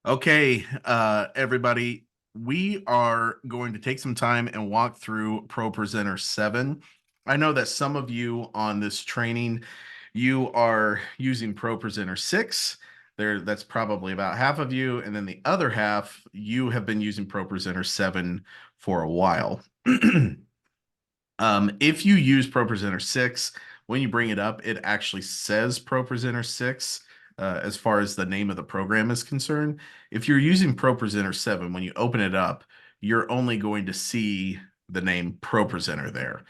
Okay, everybody, we are going to take some time and walk through ProPresenter 7. I know that some of you on this training, you are using ProPresenter 6. That's probably about half of you, and then the other half, you have been using ProPresenter 7 for a while. If you use ProPresenter 6, when you bring it up, it actually says ProPresenter 6 as far as the name of the program is concerned. If you're using ProPresenter 7, when you open it up, you're only going to see the name ProPresenter there.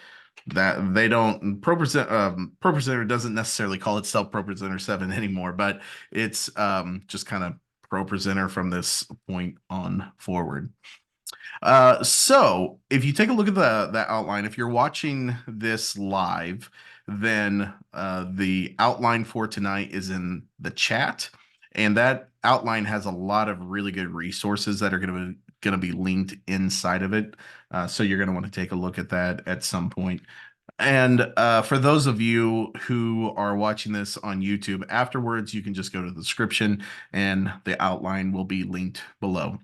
That they don't ProPresenter doesn't necessarily call itself ProPresenter 7 anymore, but it's just kind of ProPresenter from this point on forward. So if you take a look at the outline, if you're watching this live, then the outline for tonight is in the chat, and that outline has a lot of really good resources that are going to be linked inside of it. So you're going to want to take a look at that at some point. And for those of you who are watching this on YouTube afterwards, you can just go to the description and the outline will be linked below.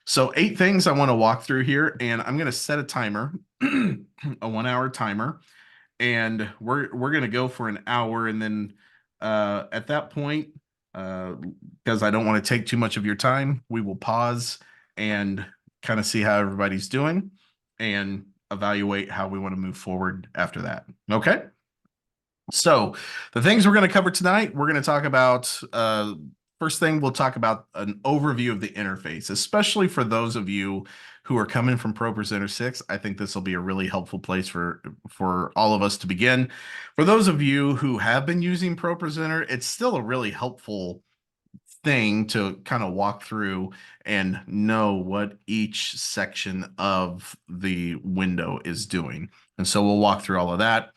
So 8 things I want to walk through here, and I'm going to set a timer, a 1-hour timer, and we're going to go for an hour, and then at that point, because I don't want to take too much of your time, we will pause and kind of see how everybody's doing and evaluate how we want to move forward after that. Okay. So the things we're going to cover tonight, we're going to talk about first thing, we'll talk about an overview of the interface, especially for those of you who are coming from ProPresenter 6. I think this will be a really helpful place for all of us to begin. For those of you who have been using ProPresenter, it's still a really helpful thing to kind of walk through and know what each section of the window is doing. And so we'll walk through all of that.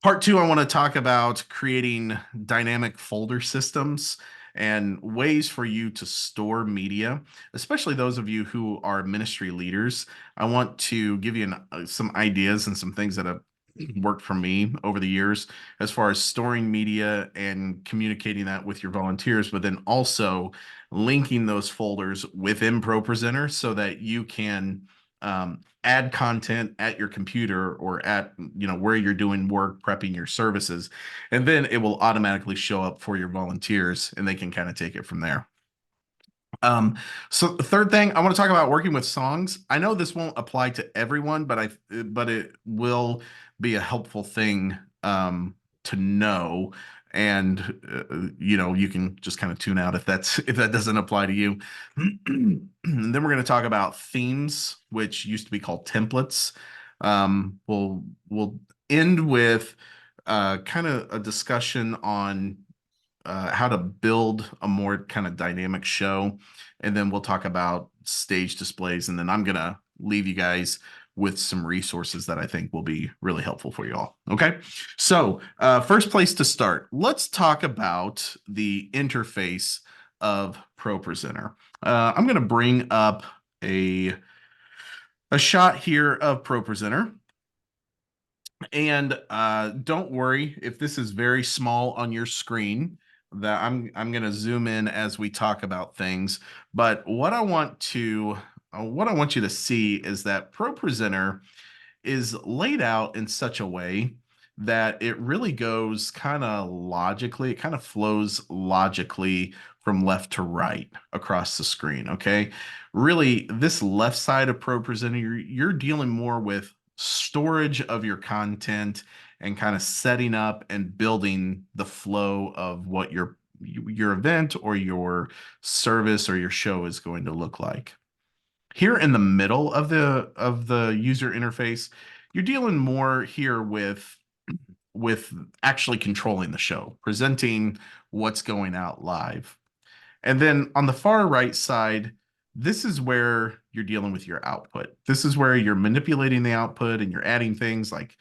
Part 2, I want to talk about creating dynamic folder systems and ways for you to store media, especially those of you who are ministry leaders. I want to give you some ideas and some things that have worked for me over the years as far as storing media and communicating that with your volunteers, but then also linking those folders within ProPresenter so that you can add content at your computer or at where you're doing work, prepping your services, and then it will automatically show up for your volunteers and they can kind of take it from there. So the third thing I want to talk about, working with songs. I know this won't apply to everyone, but it will be a helpful thing to know. And you can just kind of tune out if that doesn't apply to you. And then we're going to talk about themes, which used to be called templates. We'll end with kind of a discussion on how to build a more kind of dynamic show. And then we'll talk about stage displays. And then I'm going to leave you guys with some resources that I think will be really helpful for you all. Okay. So first place to start, let's talk about the interface of ProPresenter. I'm going to bring up a shot here of ProPresenter. And don't worry if this is very small on your screen, that I'm going to zoom in as we talk about things. But what I want you to see is that ProPresenter is laid out in such a way that it really goes kind of logically. It kind of flows logically from left to right across the screen. Okay. Really, this left side of ProPresenter, you're dealing more with storage of your content and kind of setting up and building the flow of what your event or your service or your show is going to look like. Here in the middle of the user interface, you're dealing more here with actually controlling the show, presenting what's going out live. And then on the far right side, this is where you're dealing with your output. This is where you're manipulating the output and you're adding things like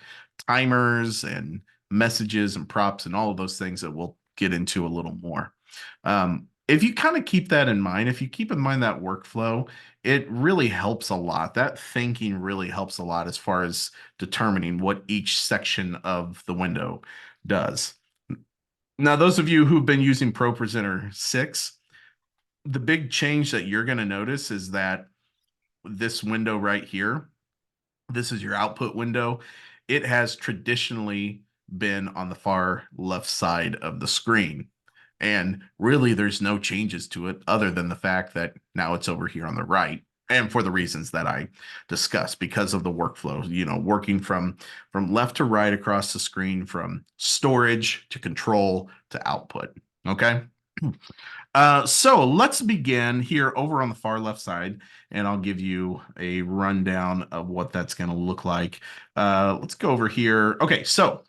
timers and messages and props and all of those things that we'll get into a little more. If you kind of keep that in mind, if you keep in mind that workflow, it really helps a lot. That thinking really helps a lot as far as determining what each section of the window does. Now, those of you who've been using ProPresenter 6, The big change that you're going to notice is that this window right here, this is your output window. It has traditionally been on the far left side of the screen. And really, there's no changes to it other than the fact that now it's over here on the right. And for the reasons that I discussed, because of the workflow, working from left to right across the screen, from storage to control to output. Okay. So let's begin here over on the far left side, and I'll give you a rundown of what that's going to look like. Let's go over here. Okay, so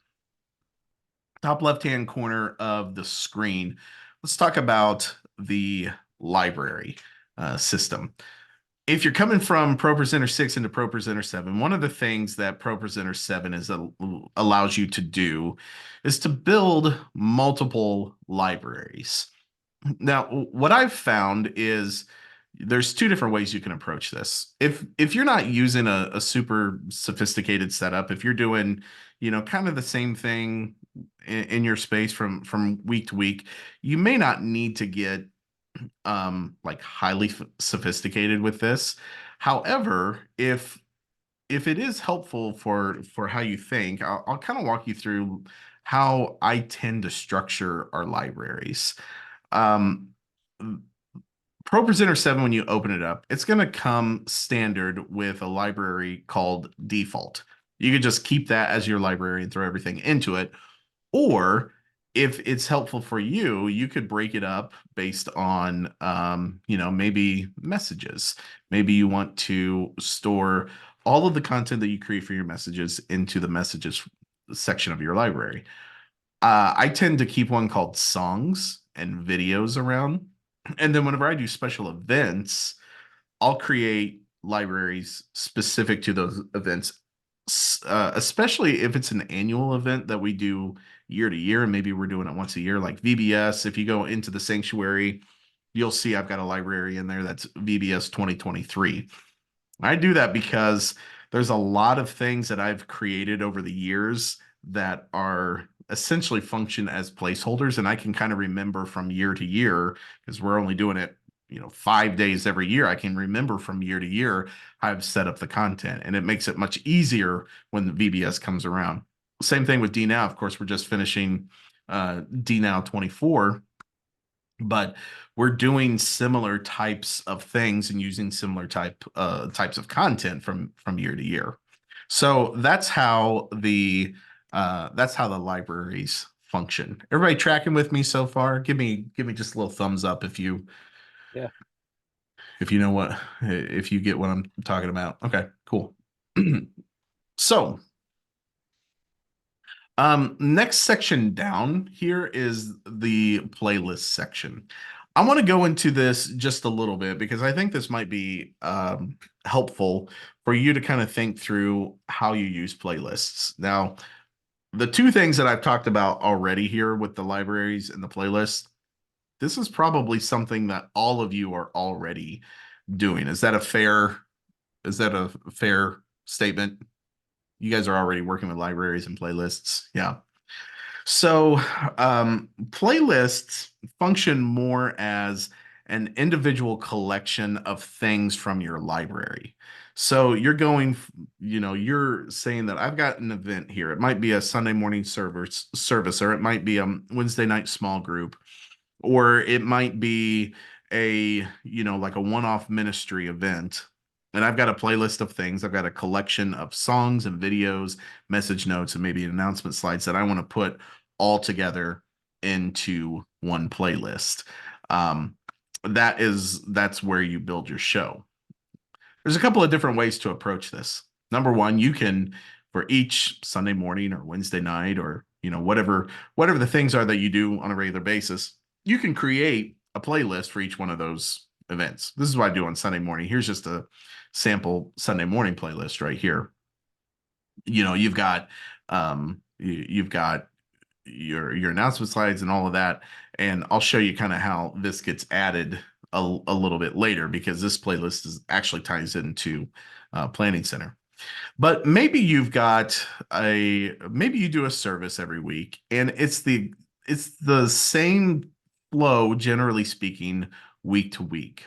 top left-hand corner of the screen, let's talk about the library system. If you're coming from ProPresenter 6 into ProPresenter 7, one of the things that ProPresenter 7 allows you to do is to build multiple libraries. Now, what I've found is there's two different ways you can approach this. If you're not using a super sophisticated setup, if you're doing, kind of the same thing in your space from week to week, you may not need to get like highly sophisticated with this. However, if it is helpful for how you think, I'll kind of walk you through how I tend to structure our libraries. Um, ProPresenter 7, when you open it up, it's going to come standard with a library called default. You could just keep that as your library and throw everything into it. Or if it's helpful for you, you could break it up based on, maybe messages. Maybe you want to store all of the content that you create for your messages into the messages section of your library. I tend to keep one called songs and videos around. And then whenever I do special events, I'll create libraries specific to those events, especially if it's an annual event that we do year to year, and maybe we're doing it once a year, like VBS. If you go into the sanctuary, you'll see I've got a library in there that's VBS 2023. I do that because there's a lot of things that I've created over the years that are essentially function as placeholders, and I can kind of remember from year to year, because we're only doing it 5 days every year. I can remember from year to year how I've set up the content, and it makes it much easier when the VBS comes around. Same thing with DNow. Of course, we're just finishing DNow 24, but we're doing similar types of things and using similar types of content from year to year. So that's how the libraries function. Everybody tracking with me so far? Give me just a little thumbs up if you Yeah. if you get what I'm talking about. Okay, cool. So next section down here is the playlist section. I want to go into this just a little bit because I think this might be helpful for you to kind of think through how you use playlists. Now, the two things that I've talked about already here with the libraries and the playlist, this is probably something that all of you are already doing. Is that a fair statement? You guys are already working with libraries and playlists. Yeah. So playlists function more as an individual collection of things from your library. So you're saying that I've got an event here. It might be a Sunday morning service, or it might be a Wednesday night small group, or it might be like a one-off ministry event. And I've got a playlist of things. I've got a collection of songs and videos, message notes, and maybe announcement slides that I want to put all together into one playlist. Um, that's where you build your show. There's a couple of different ways to approach this. Number one, you can, for each Sunday morning or Wednesday night, or whatever the things are that you do on a regular basis, you can create a playlist for each one of those events. This is what I do on Sunday morning. Here's just a sample Sunday morning playlist right here. You've got your announcement slides and all of that, and I'll show you kind of how this gets added a little bit later, because this playlist actually ties into Planning Center. But maybe you do a service every week, and it's the same flow, generally speaking, week to week.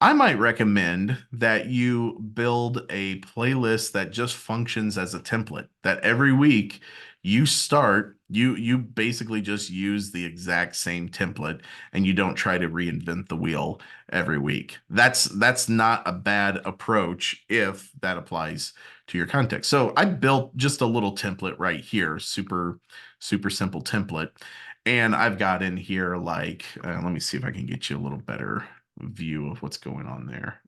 I might recommend that you build a playlist that just functions as a template, that every week you basically just use the exact same template and you don't try to reinvent the wheel every week. That's not a bad approach if that applies to your context. So I built just a little template right here, super simple template. And I've got in here like let me see if I can get you a little better view of what's going on there.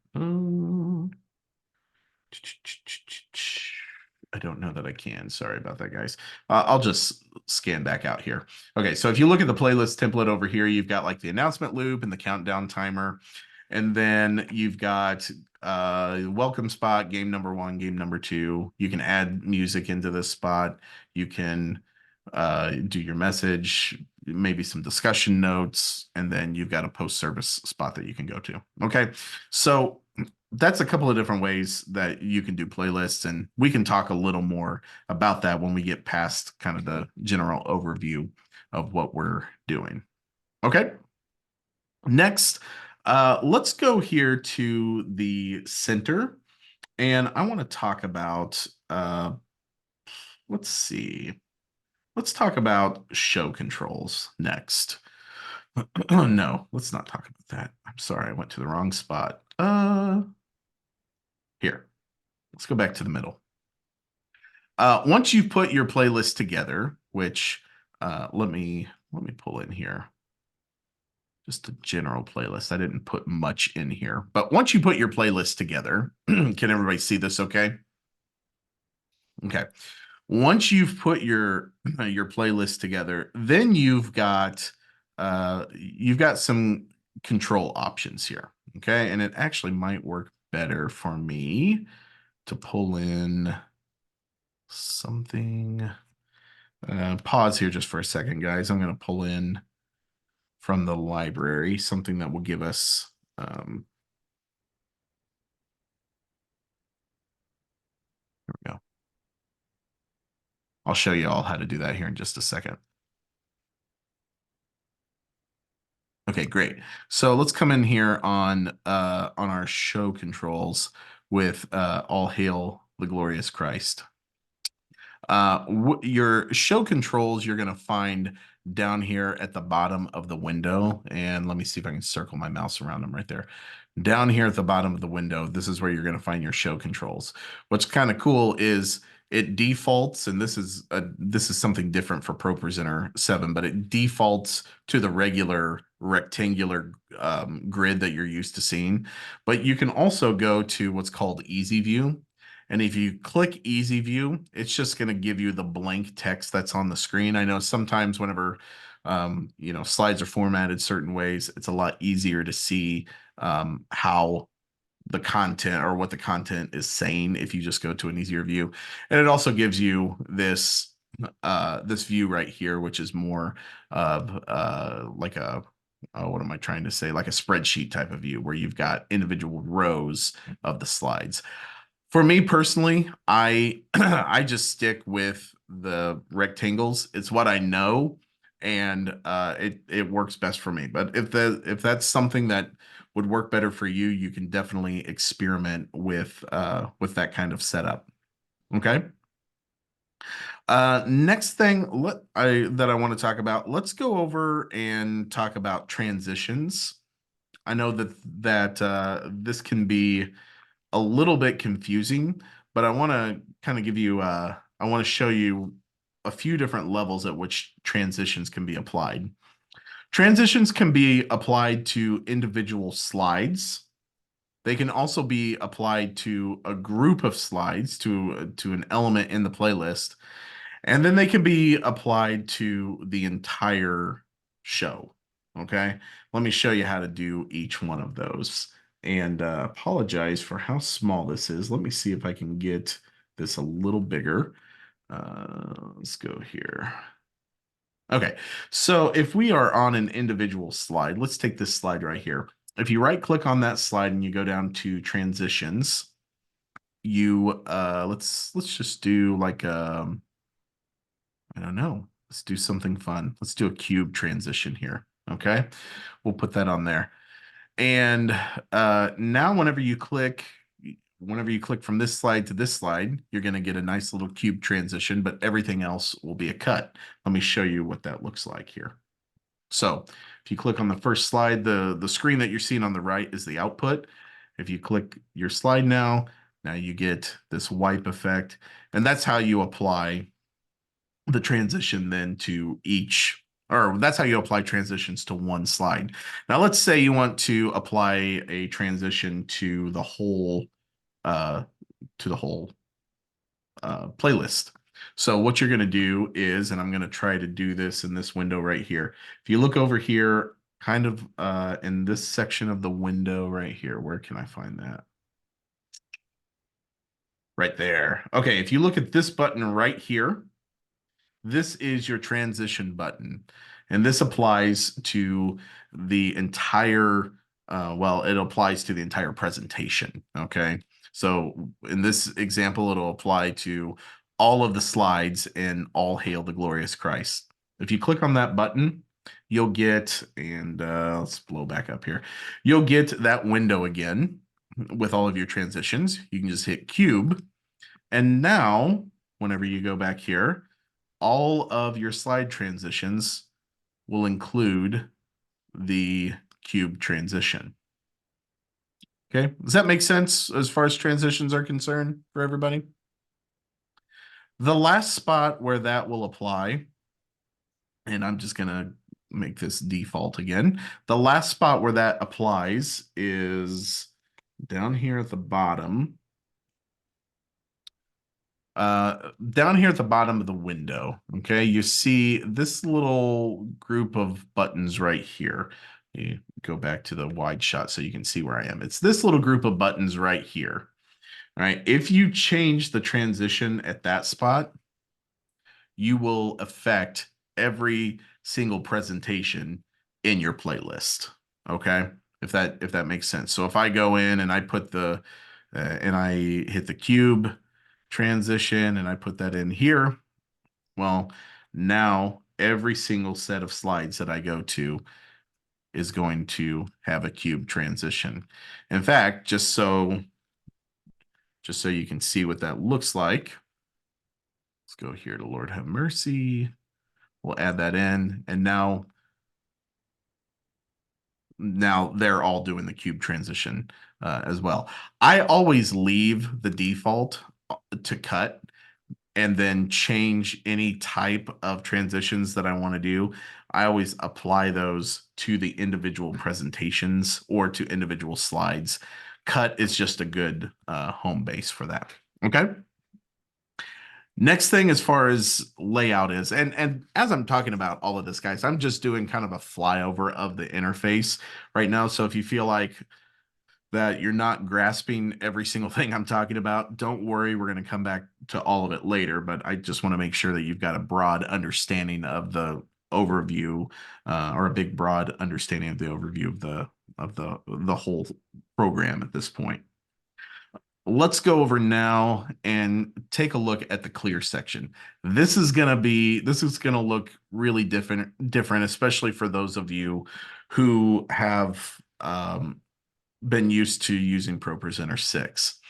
I don't know that I can. Sorry about that, guys. I'll just scan back out here. Okay, so if you look at the playlist template over here, you've got like the announcement loop and the countdown timer. And then you've got welcome spot, game number 1, game number 2. You can add music into this spot. You can do your message, maybe some discussion notes, and then you've got a post-service spot that you can go to. Okay, so that's a couple of different ways that you can do playlists, and we can talk a little more about that when we get past kind of the general overview of what we're doing. Okay, next, let's go here to the center, and I want to talk about, let's see. Let's talk about show controls next. Oh no, let's not talk about that. I'm sorry, I went to the wrong spot. Here. Let's go back to the middle. Once you've put your playlist together, which let me pull in here. Just a general playlist. I didn't put much in here. But once you put your playlist together, can everybody see this okay? Okay. Once you've put your playlist together, then you've got some control options here. Okay, and it actually might work better for me to pull in something. Pause here just for a second, guys. I'm going to pull in from the library something that will give us here we go. I'll show you all how to do that here in just a second. Okay, great. So let's come in here on our show controls with All Hail the Glorious Christ. Your show controls you're going to find down here at the bottom of the window. And let me see if I can circle my mouse around them right there. Down here at the bottom of the window, this is where you're going to find your show controls. What's kind of cool is it defaults, and this is something different for ProPresenter 7, but it defaults to the regular rectangular grid that you're used to seeing. But you can also go to what's called Easy View. And if you click Easy View, it's just going to give you the blank text that's on the screen. I know sometimes whenever slides are formatted certain ways, it's a lot easier to see how the content or what the content is saying if you just go to an easier view. And it also gives you this view right here, which is more of like a what am I trying to say? Like a spreadsheet type of view where you've got individual rows of the slides. For me personally, I I just stick with the rectangles. It's what I know, and it works best for me. But if that's something that would work better for you, you can definitely experiment with that kind of setup. Okay. Next thing that I want to talk about, let's go over and talk about transitions. I know that this can be a little bit confusing, but I want to kind of give you, I want to show you a few different levels at which transitions can be applied. Transitions can be applied to individual slides. They can also be applied to a group of slides, to an element in the playlist. And then they can be applied to the entire show. Okay. Let me show you how to do each one of those. And apologize for how small this is. Let me see if I can get this a little bigger. Let's go here. Okay, so if we are on an individual slide, let's take this slide right here. If you right click on that slide and you go down to transitions, you let's just do like I don't know. Let's do something fun. Let's do a cube transition here. Okay, we'll put that on there. And now whenever you click from this slide to this slide, you're going to get a nice little cube transition, but everything else will be a cut. Let me show you what that looks like here. So if you click on the first slide, the screen that you're seeing on the right is the output. If you click your slide now you get this wipe effect, and that's how you apply the transition then to each, or that's how you apply transitions to one slide. Now let's say you want to apply a transition to the whole uh, playlist. So what you're going to do is, and I'm going to try to do this in this window right here. If you look over here, kind of in this section of the window right here, where can I find that? Right there. Okay, if you look at this button right here, this is your transition button. And this applies to the entire, well, it applies to the entire presentation. Okay. So in this example, it'll apply to all of the slides in All Hail the Glorious Christ. If you click on that button, you'll get, and let's blow back up here, you'll get that window again with all of your transitions. You can just hit cube. And now, whenever you go back here, all of your slide transitions will include the cube transition. Okay, does that make sense as far as transitions are concerned for everybody? The last spot where that will apply, and I'm just gonna make this default again. The last spot where that applies is down here at the bottom. Down here at the bottom of the window, okay, you see this little group of buttons right here. You go back to the wide shot so you can see where I am. It's this little group of buttons right here. All right, if you change the transition at that spot, you will affect every single presentation in your playlist. Okay, if that makes sense. So if I go in and I put the and I hit the cube transition and I put that in here, well, now every single set of slides that I go to is going to have a cube transition. In fact, just so you can see what that looks like, let's go here to Lord Have Mercy. We'll add that in, and now they're all doing the cube transition as well. I always leave the default to cut and then change any type of transitions that I want to do. I always apply those to the individual presentations or to individual slides. Cut is just a good home base for that. Okay. Next thing as far as layout is, and as I'm talking about all of this, guys, I'm just doing kind of a flyover of the interface right now. So if you feel like that you're not grasping every single thing I'm talking about, don't worry. We're going to come back to all of it later, but I just want to make sure that you've got a broad understanding of the overview, or a big broad understanding of the overview of the whole program at this point. Let's go over now and take a look at the clear section. This is going to look really different, especially for those of you who have been used to using ProPresenter 6.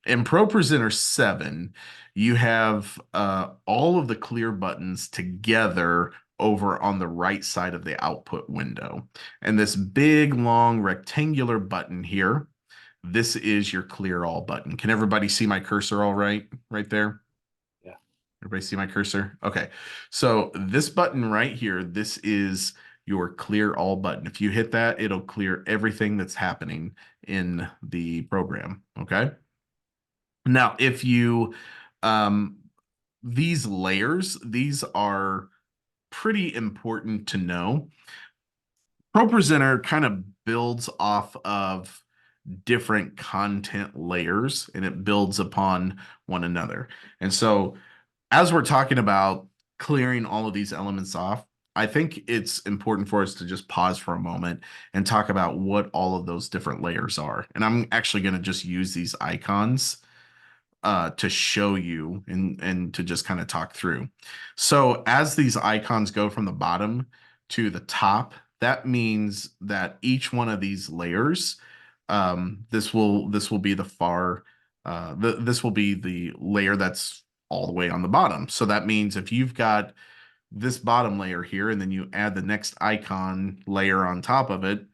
In ProPresenter 7, you have all of the clear buttons together over on the right side of the output window. And this big, long, rectangular button here, this is your clear all button. Can everybody see my cursor all right there? Yeah. Everybody see my cursor? Okay. So this button right here, this is your clear all button. If you hit that, it'll clear everything that's happening in the program. Okay. Now, if you, these layers, these are pretty important to know. ProPresenter kind of builds off of different content layers and it builds upon one another. And so as we're talking about clearing all of these elements off, I think it's important for us to just pause for a moment and talk about what all of those different layers are. And I'm actually going to just use these icons to show you and to just kind of talk through. So as these icons go from the bottom to the top, that means that each one of these layers, this will be the far, this will be the layer that's all the way on the bottom. So that means if you've got this bottom layer here, and then you add the next icon layer on top of it,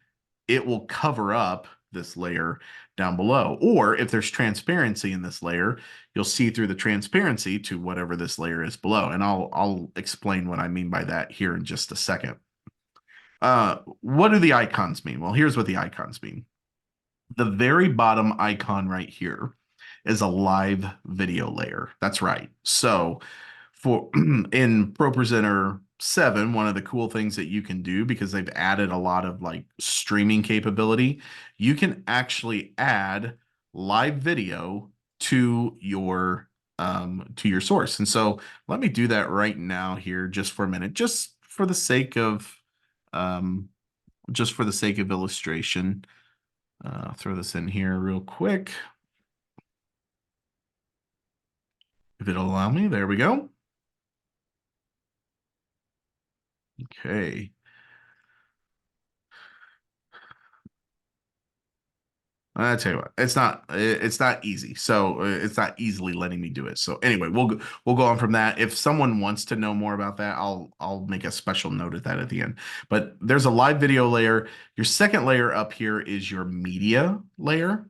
it will cover up this layer down below. Or if there's transparency in this layer, you'll see through the transparency to whatever this layer is below. And I'll explain what I mean by that here in just a second. What do the icons mean? Well, here's what the icons mean. The very bottom icon right here is a live video layer. That's right. So for in ProPresenter 7, one of the cool things that you can do, because they've added a lot of like streaming capability, you can actually add live video to your source. And so let me do that right now here just for a minute, um just for the sake of illustration. Throw this in here real quick. If it'll allow me, there we go. Okay. I tell you what, it's not easy. So it's not easily letting me do it. So anyway, we'll go on from that. If someone wants to know more about that, I'll make a special note of that at the end. But there's a live video layer. Your second layer up here is your media layer.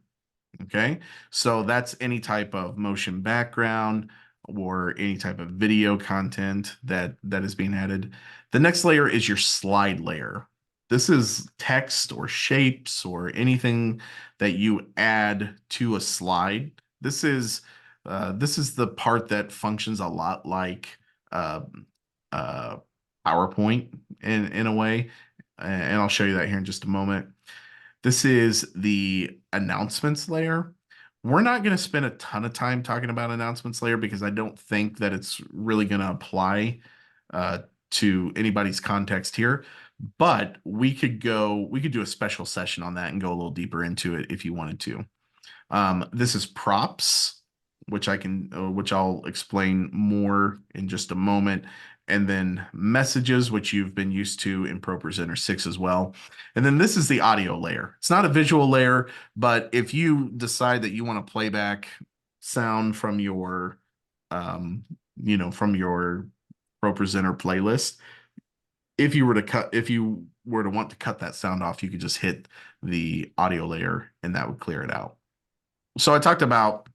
Okay, so that's any type of motion background or any type of video content that is being added. The next layer is your slide layer. This is text or shapes or anything that you add to a slide. This is the part that functions a lot like uh, uh, PowerPoint in a way, and I'll show you that here in just a moment. This is the announcements layer. We're not going to spend a ton of time talking about announcements layer because I don't think that it's really going to apply uh, to anybody's context here. But we could do a special session on that and go a little deeper into it if you wanted to. This is props, which I'll explain more in just a moment. And then messages, which you've been used to in ProPresenter 6 as well. And then this is the audio layer. It's not a visual layer, but if you decide that you want to play back sound from your, from your ProPresenter playlist, if you were to want to cut that sound off, you could just hit the audio layer and that would clear it out. So I talked about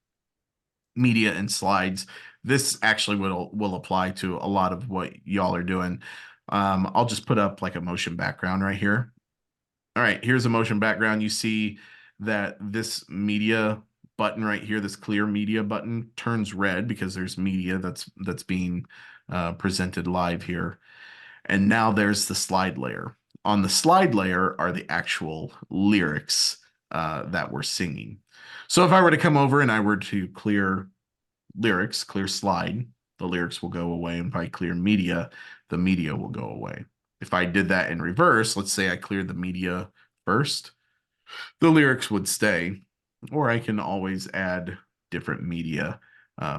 media and slides. This actually will apply to a lot of what y'all are doing. I'll just put up like a motion background right here. All right, here's a motion background. You see that this media button right here, this clear media button, turns red because there's media that's being presented live here. And now there's the slide layer. On the slide layer are the actual lyrics that we're singing. So if I were to come over and I were to clear lyrics, clear slide, the lyrics will go away. And if I clear media, the media will go away. If I did that in reverse, let's say I cleared the media first, the lyrics would stay. Or I can always add different media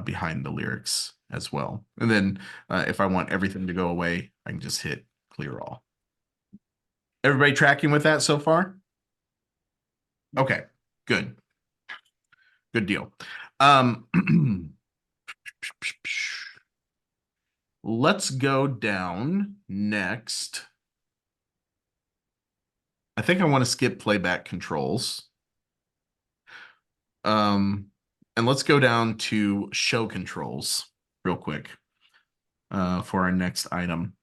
behind the lyrics as well. And then if I want everything to go away, I can just hit clear all. Everybody tracking with that so far? Okay, good. Good deal. Let's go down next. I think I want to skip playback controls. And let's go down to show controls real quick for our next item.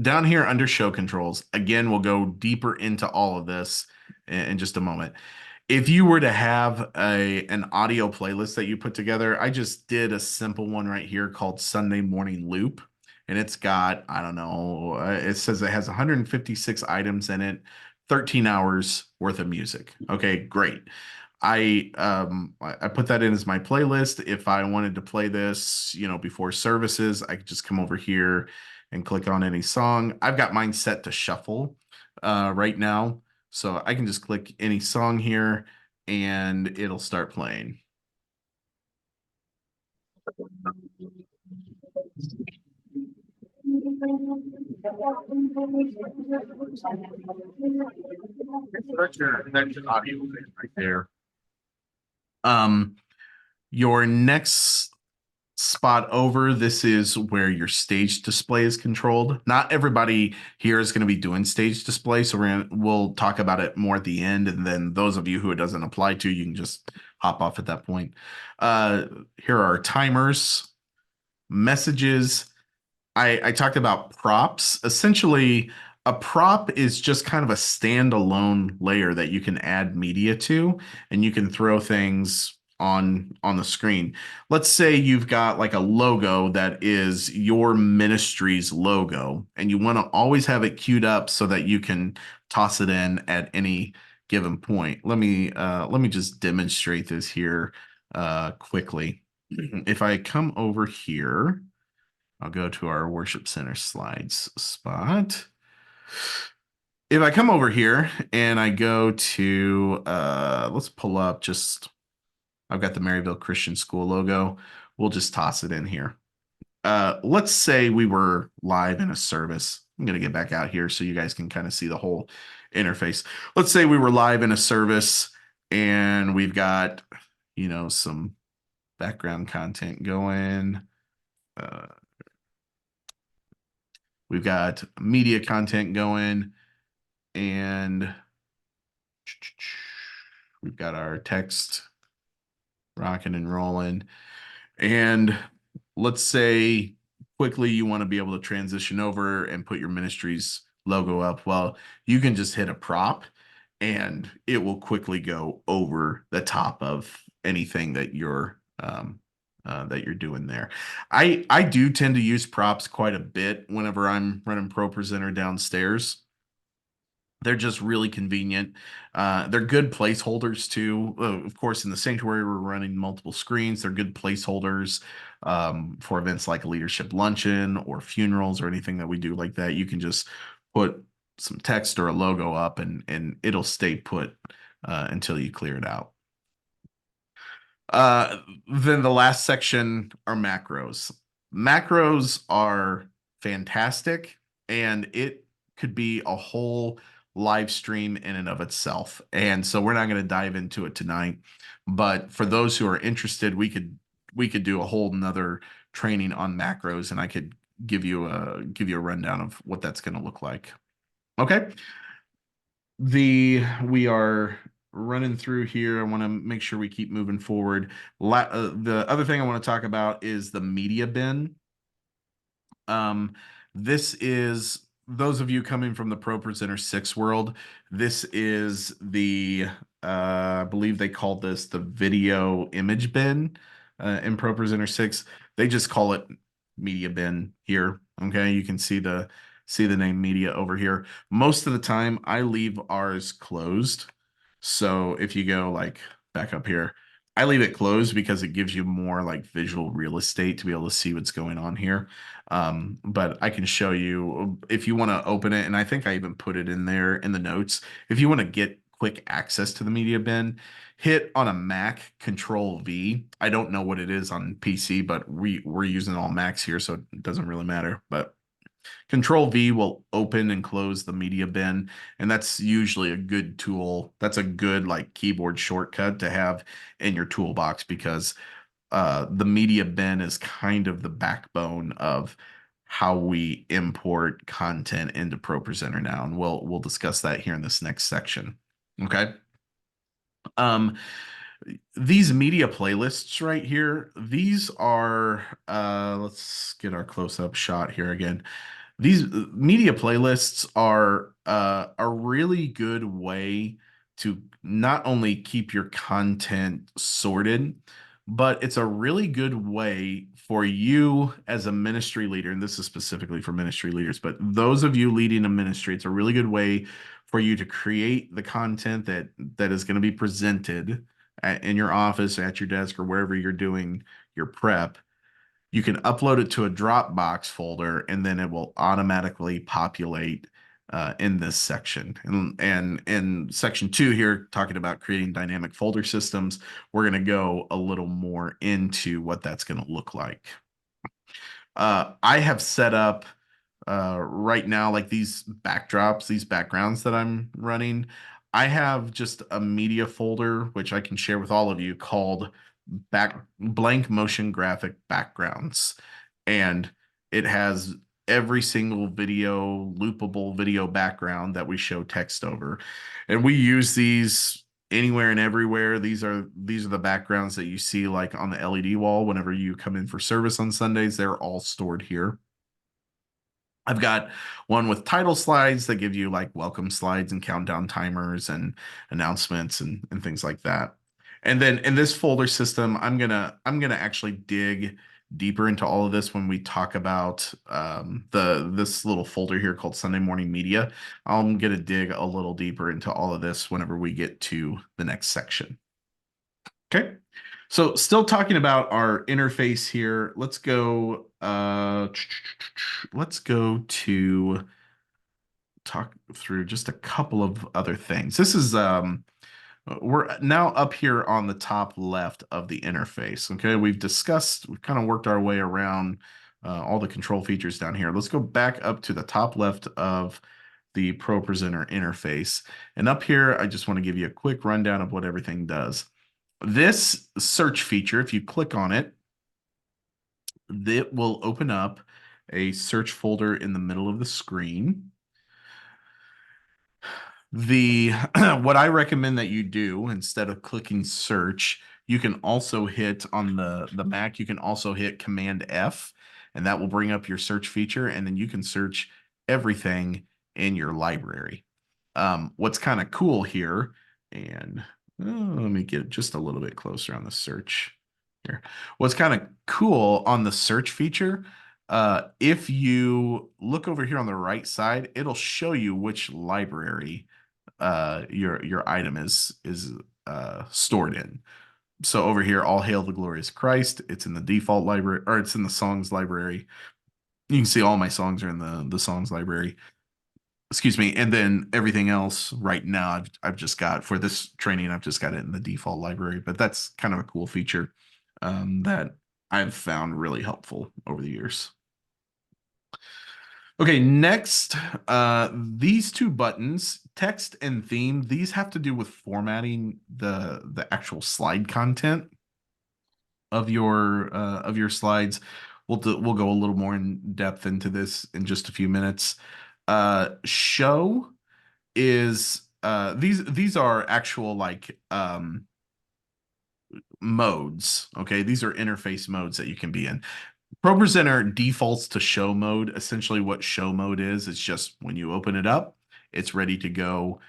Down here under show controls, again, we'll go deeper into all of this in just a moment. If you were to have an audio playlist that you put together, I just did a simple one right here called Sunday Morning Loop. And it's got, I don't know, it says it has 156 items in it, 13 hours worth of music. Okay, great. I put that in as my playlist. If I wanted to play this, before services, I could just come over here and click on any song. I've got mine set to shuffle right now. So I can just click any song here and it'll start playing. That's your audio right there. Um, your next spot over, this is where your stage display is controlled. Not everybody here is going to be doing stage display, so we'll talk about it more at the end, and then those of you who it doesn't apply to, you can just hop off at that point. Here are timers, messages. I talked about props. Essentially, a prop is just kind of a standalone layer that you can add media to, and you can throw things on the screen. Let's say you've got like a logo that is your ministry's logo, and you want to always have it queued up so that you can toss it in at any given point. Let me just demonstrate this here quickly. If I come over here. I'll go to our worship center slides spot. If I come over here and I go to, let's pull up just, I've got the Maryville Christian School logo. We'll just toss it in here. Let's say we were live in a service. I'm going to get back out here so you guys can kind of see the whole interface. Let's say we were live in a service and we've got, some background content going. We've got media content going, and we've got our text rocking and rolling. And let's say quickly you want to be able to transition over and put your ministry's logo up. Well, you can just hit a prop and it will quickly go over the top of anything that you're doing there. I do tend to use props quite a bit whenever I'm running ProPresenter downstairs. They're just really convenient. They're good placeholders too. Of course, in the sanctuary, we're running multiple screens. They're good placeholders for events like a leadership luncheon or funerals or anything that we do like that. You can just put some text or a logo up and it'll stay put until you clear it out. Uh, then the last section are macros. Macros are fantastic, and it could be a whole live stream in and of itself. And so we're not going to dive into it tonight, but for those who are interested, we could do a whole nother training on macros, and I could give you a rundown of what that's going to look like. Okay. We are running through here. I want to make sure we keep moving forward. The other thing I want to talk about is the media bin. This is those of you coming from the ProPresenter 6 world. This is the I believe they called this the video image bin in ProPresenter 6. They just call it media bin here. Okay, you can see the name media over here. Most of the time, I leave ours closed. So if you go like back up here, I leave it closed because it gives you more like visual real estate to be able to see what's going on here. But I can show you if you want to open it, and I think I even put it in there in the notes. If you want to get quick access to the media bin, hit on a Mac Control V. I don't know what it is on PC, but we're using all Macs here, so it doesn't really matter. But Control V will open and close the media bin, and that's usually a good tool. That's a good like keyboard shortcut to have in your toolbox because the media bin is kind of the backbone of how we import content into ProPresenter now, and we'll discuss that here in this next section. Okay. These media playlists right here, these are let's get our close-up shot here again. These media playlists are a really good way to not only keep your content sorted, but it's a really good way for you as a ministry leader, and this is specifically for ministry leaders, but those of you leading a ministry, it's a really good way for you to create the content that is going to be presented in your office, at your desk, or wherever you're doing your prep. You can upload it to a Dropbox folder, and then it will automatically populate in this section. And in section 2 here, talking about creating dynamic folder systems, we're going to go a little more into what that's going to look like. I have set up right now, like these backdrops, these backgrounds that I'm running, I have just a media folder which I can share with all of you called back blank motion graphic backgrounds. And it has every single video, loopable video background that we show text over. And we use these anywhere and everywhere. These are the backgrounds that you see like on the LED wall whenever you come in for service on Sundays. They're all stored here. I've got one with title slides that give you like welcome slides and countdown timers and announcements and things like that. And then in this folder system, I'm gonna actually dig deeper into all of this when we talk about the this little folder here called Sunday Morning Media. I'm gonna dig a little deeper into all of this whenever we get to the next section. Okay. So still talking about our interface here. Let's go to talk through just a couple of other things. This is we're now up here on the top left of the interface. Okay, we've kind of worked our way around all the control features down here. Let's go back up to the top left of the ProPresenter interface. And up here, I just want to give you a quick rundown of what everything does. This search feature, if you click on it, it will open up a search folder in the middle of the screen. The what I recommend that you do instead of clicking search, you can also hit on the Mac, you can also hit Command F, and that will bring up your search feature, and then you can search everything in your library. What's kind of cool here, and let me get just a little bit closer on the search here. What's kind of cool on the search feature, if you look over here on the right side, it'll show you which library your item is stored in. So over here, All Hail the Glorious Christ, it's in the default library, or it's in the songs library. You can see all my songs are in the songs library. Excuse me. And then everything else right now, I've just got for this training, I've just got it in the default library. But that's kind of a cool feature that I've found really helpful over the years. Okay, next, these two buttons, text and theme, these have to do with formatting the actual slide content of your slides. We'll go a little more in depth into this in just a few minutes. Show is these are actual like modes. Okay, these are interface modes that you can be in. ProPresenter defaults to show mode. Essentially, what show mode is, it's just when you open it up, it's ready to go.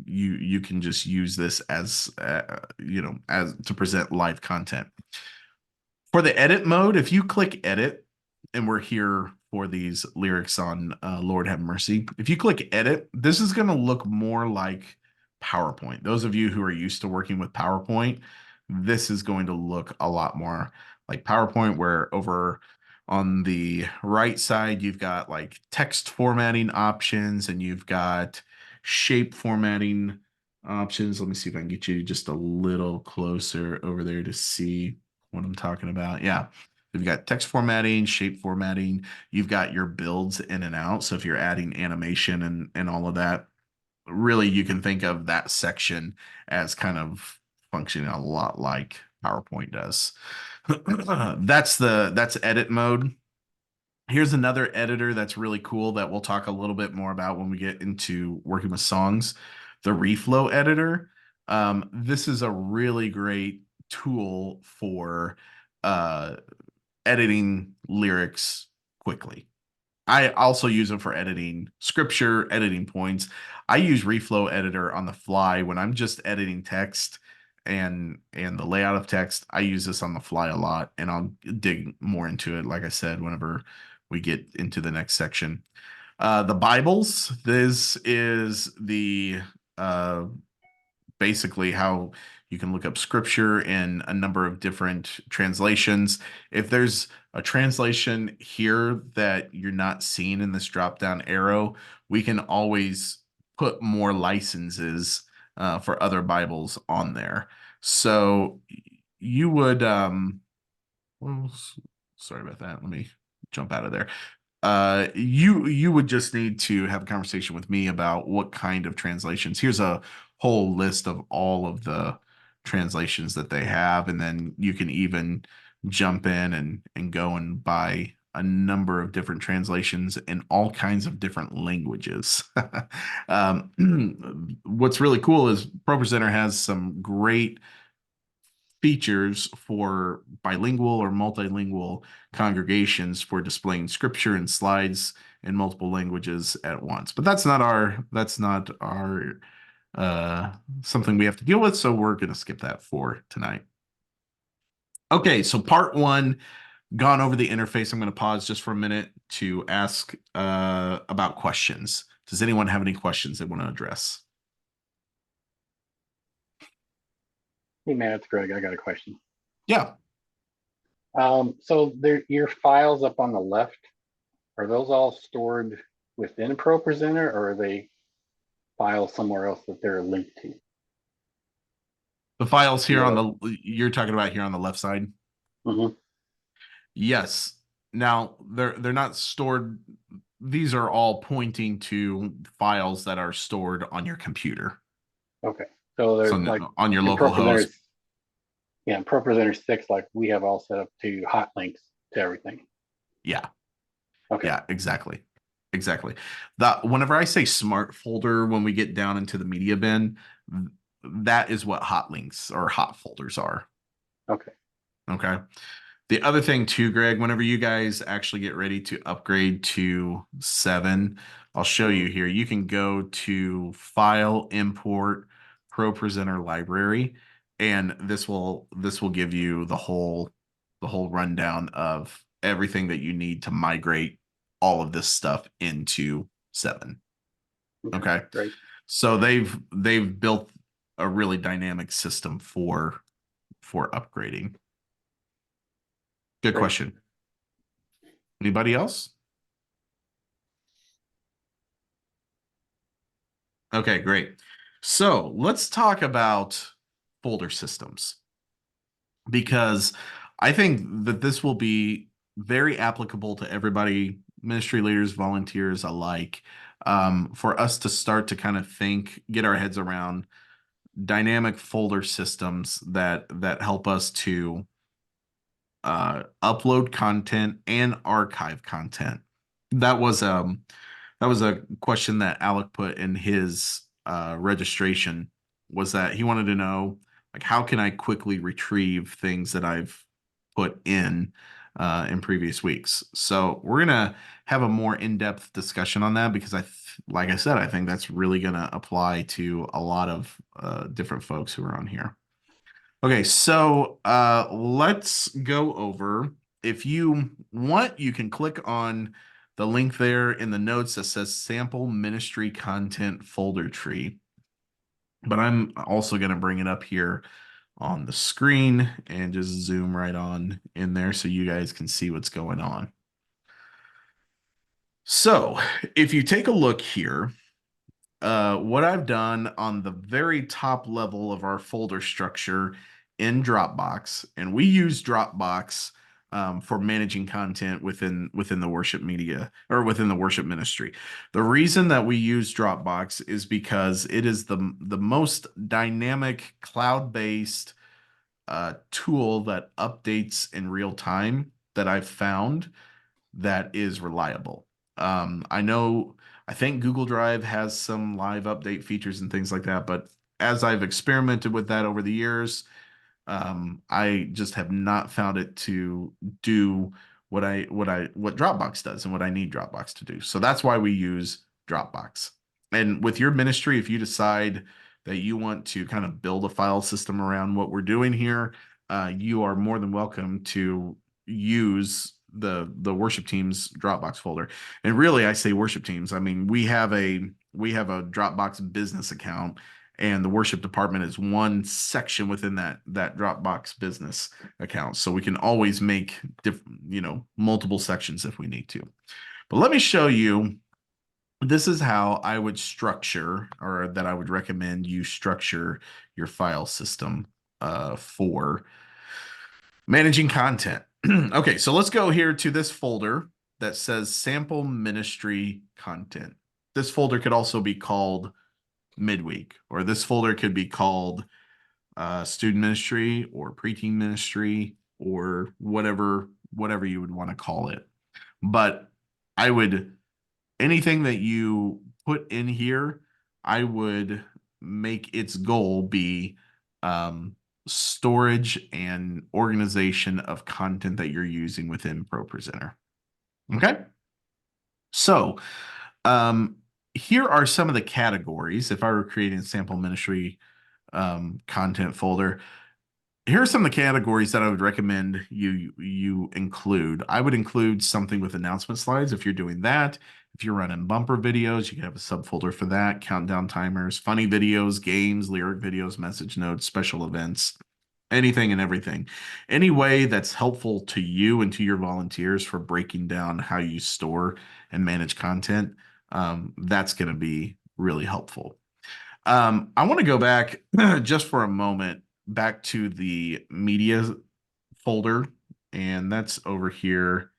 You can just use this as as to present live content. For the edit mode, if you click edit, and we're here for these lyrics on Lord Have Mercy. If you click edit, this is going to look more like PowerPoint. Those of you who are used to working with PowerPoint, this is going to look a lot more like PowerPoint, where over on the right side, you've got like text formatting options and you've got shape formatting options. Let me see if I can get you just a little closer over there to see what I'm talking about. Yeah. You've got text formatting, shape formatting. You've got your builds in and out. So if you're adding animation and all of that, really you can think of that section as kind of functioning a lot like PowerPoint does. That's edit mode. Here's another editor that's really cool that we'll talk a little bit more about when we get into working with songs. The reflow editor. This is a really great tool for editing lyrics quickly. I also use it for editing scripture, editing points. I use Reflow Editor on the fly when I'm just editing text and the layout of text. I use this on the fly a lot, and I'll dig more into it, like I said, whenever we get into the next section. The Bibles, this is the basically how you can look up scripture in a number of different translations. If there's a translation here that you're not seeing in this drop down arrow, we can always put more licenses for other Bibles on there. So you would, well, sorry about that. Let me jump out of there. You would just need to have a conversation with me about what kind of translations. Here's a whole list of all of the translations that they have, and then you can even jump in and go and buy a number of different translations in all kinds of different languages. What's really cool is ProPresenter has some great features for bilingual or multilingual congregations for displaying scripture and slides in multiple languages at once. But that's not our uh something we have to deal with, so we're going to skip that for tonight. Okay, so part 1, gone over the interface. I'm going to pause just for a minute to ask about questions. Does anyone have any questions they want to address? Hey man, it's Greg. I got a question. Yeah. So your files up on the left, are those all stored within ProPresenter, or are they files somewhere else that they're linked to? The files here on Yeah. the you're talking about here on the left side? Mm-hmm. Yes. Now they're not stored. These are all pointing to files that are stored on your computer. Okay. So So they're like on your in local ProPresenter, host. yeah, in ProPresenter 6, like we have all set up to hot links to everything. Yeah. Okay. Yeah, exactly. Exactly. That whenever I say smart folder, when we get down into the media bin, that is what hot links or hot folders are. Okay. Okay. The other thing too, Greg, whenever you guys actually get ready to upgrade to 7, I'll show you here. You can go to File, Import, ProPresenter Library, and this will give you the whole rundown of everything that you need to migrate all of this stuff into 7. Okay. Okay. Great. So they've built a really dynamic system for upgrading. Good Great. question. Anybody else? Okay, great. So let's talk about folder systems because I think that this will be very applicable to everybody, ministry leaders, volunteers alike, for us to start to kind of think, get our heads around dynamic folder systems that help us to upload content and archive content. That was that was a question that Alec put in his registration, was that he wanted to know, like, how can I quickly retrieve things that I've put in previous weeks. So we're gonna have a more in-depth discussion on that because like I said, I think that's really gonna apply to a lot of different folks who are on here. Okay, so let's go over. If you want, you can click on the link there in the notes that says sample ministry content folder tree. But I'm also going to bring it up here on the screen and just zoom right on in there so you guys can see what's going on. So if you take a look here, what I've done on the very top level of our folder structure in Dropbox, and we use Dropbox for managing content within the worship media or within the worship ministry. The reason that we use Dropbox is because it is the most dynamic cloud-based tool that updates in real time that I've found that is reliable. I know, I think Google Drive has some live update features and things like that, but as I've experimented with that over the years, I just have not found it to do what Dropbox does and what I need Dropbox to do. So that's why we use Dropbox. And with your ministry, if you decide that you want to kind of build a file system around what we're doing here, you are more than welcome to use the worship team's Dropbox folder. And really, I say worship teams. I mean, we have a Dropbox business account, and the worship department is one section within that Dropbox business account. So we can always make multiple sections if we need to. But let me show you. This is how I would structure, or that I would recommend you structure your file system for managing content. Okay, so let's go here to this folder. that says sample ministry content. This folder could also be called midweek, or this folder could be called student ministry or preteen ministry or whatever you would want to call it. But I would anything that you put in here, I would make its goal be um, storage and organization of content that you're using within ProPresenter. Okay. So um, here are some of the categories. If I were creating a sample ministry content folder, here are some of the categories that I would recommend you include. I would include something with announcement slides if you're doing that. If you're running bumper videos, you can have a subfolder for that, countdown timers, funny videos, games, lyric videos, message notes, special events, anything and everything. Any way that's helpful to you and to your volunteers for breaking down how you store and manage content, that's going to be really helpful. I want to go back just for a moment back to the media folder, and that's over here.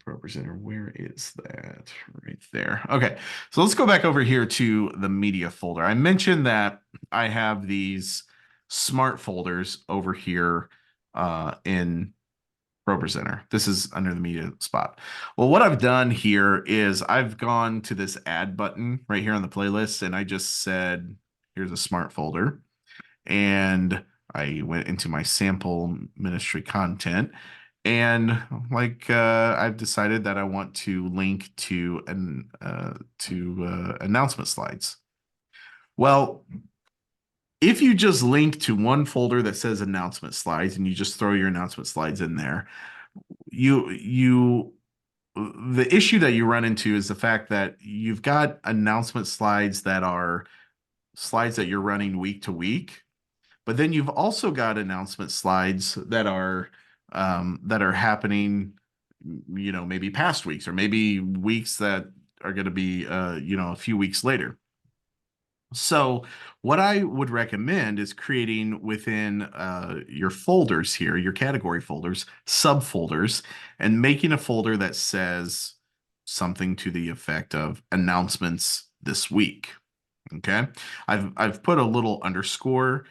ProPresenter, where is that? Right there. Okay, so let's go back over here to the media folder. I mentioned that I have these smart folders over here in ProPresenter. This is under the media spot. Well, what I've done here is I've gone to this add button right here on the playlist, and I just said, here's a smart folder. And I went into my sample ministry content. And like I've decided that I want to link to announcement slides. Well, if you just link to one folder that says announcement slides and you just throw your announcement slides in there, you the issue that you run into is the fact that you've got announcement slides that are slides that you're running week to week, but then you've also got announcement slides that are happening, maybe past weeks or maybe weeks that are going to be a few weeks later. So what I would recommend is creating within your folders here, your category folders, subfolders, and making a folder that says something to the effect of announcements this week. Okay. I've put a little underscore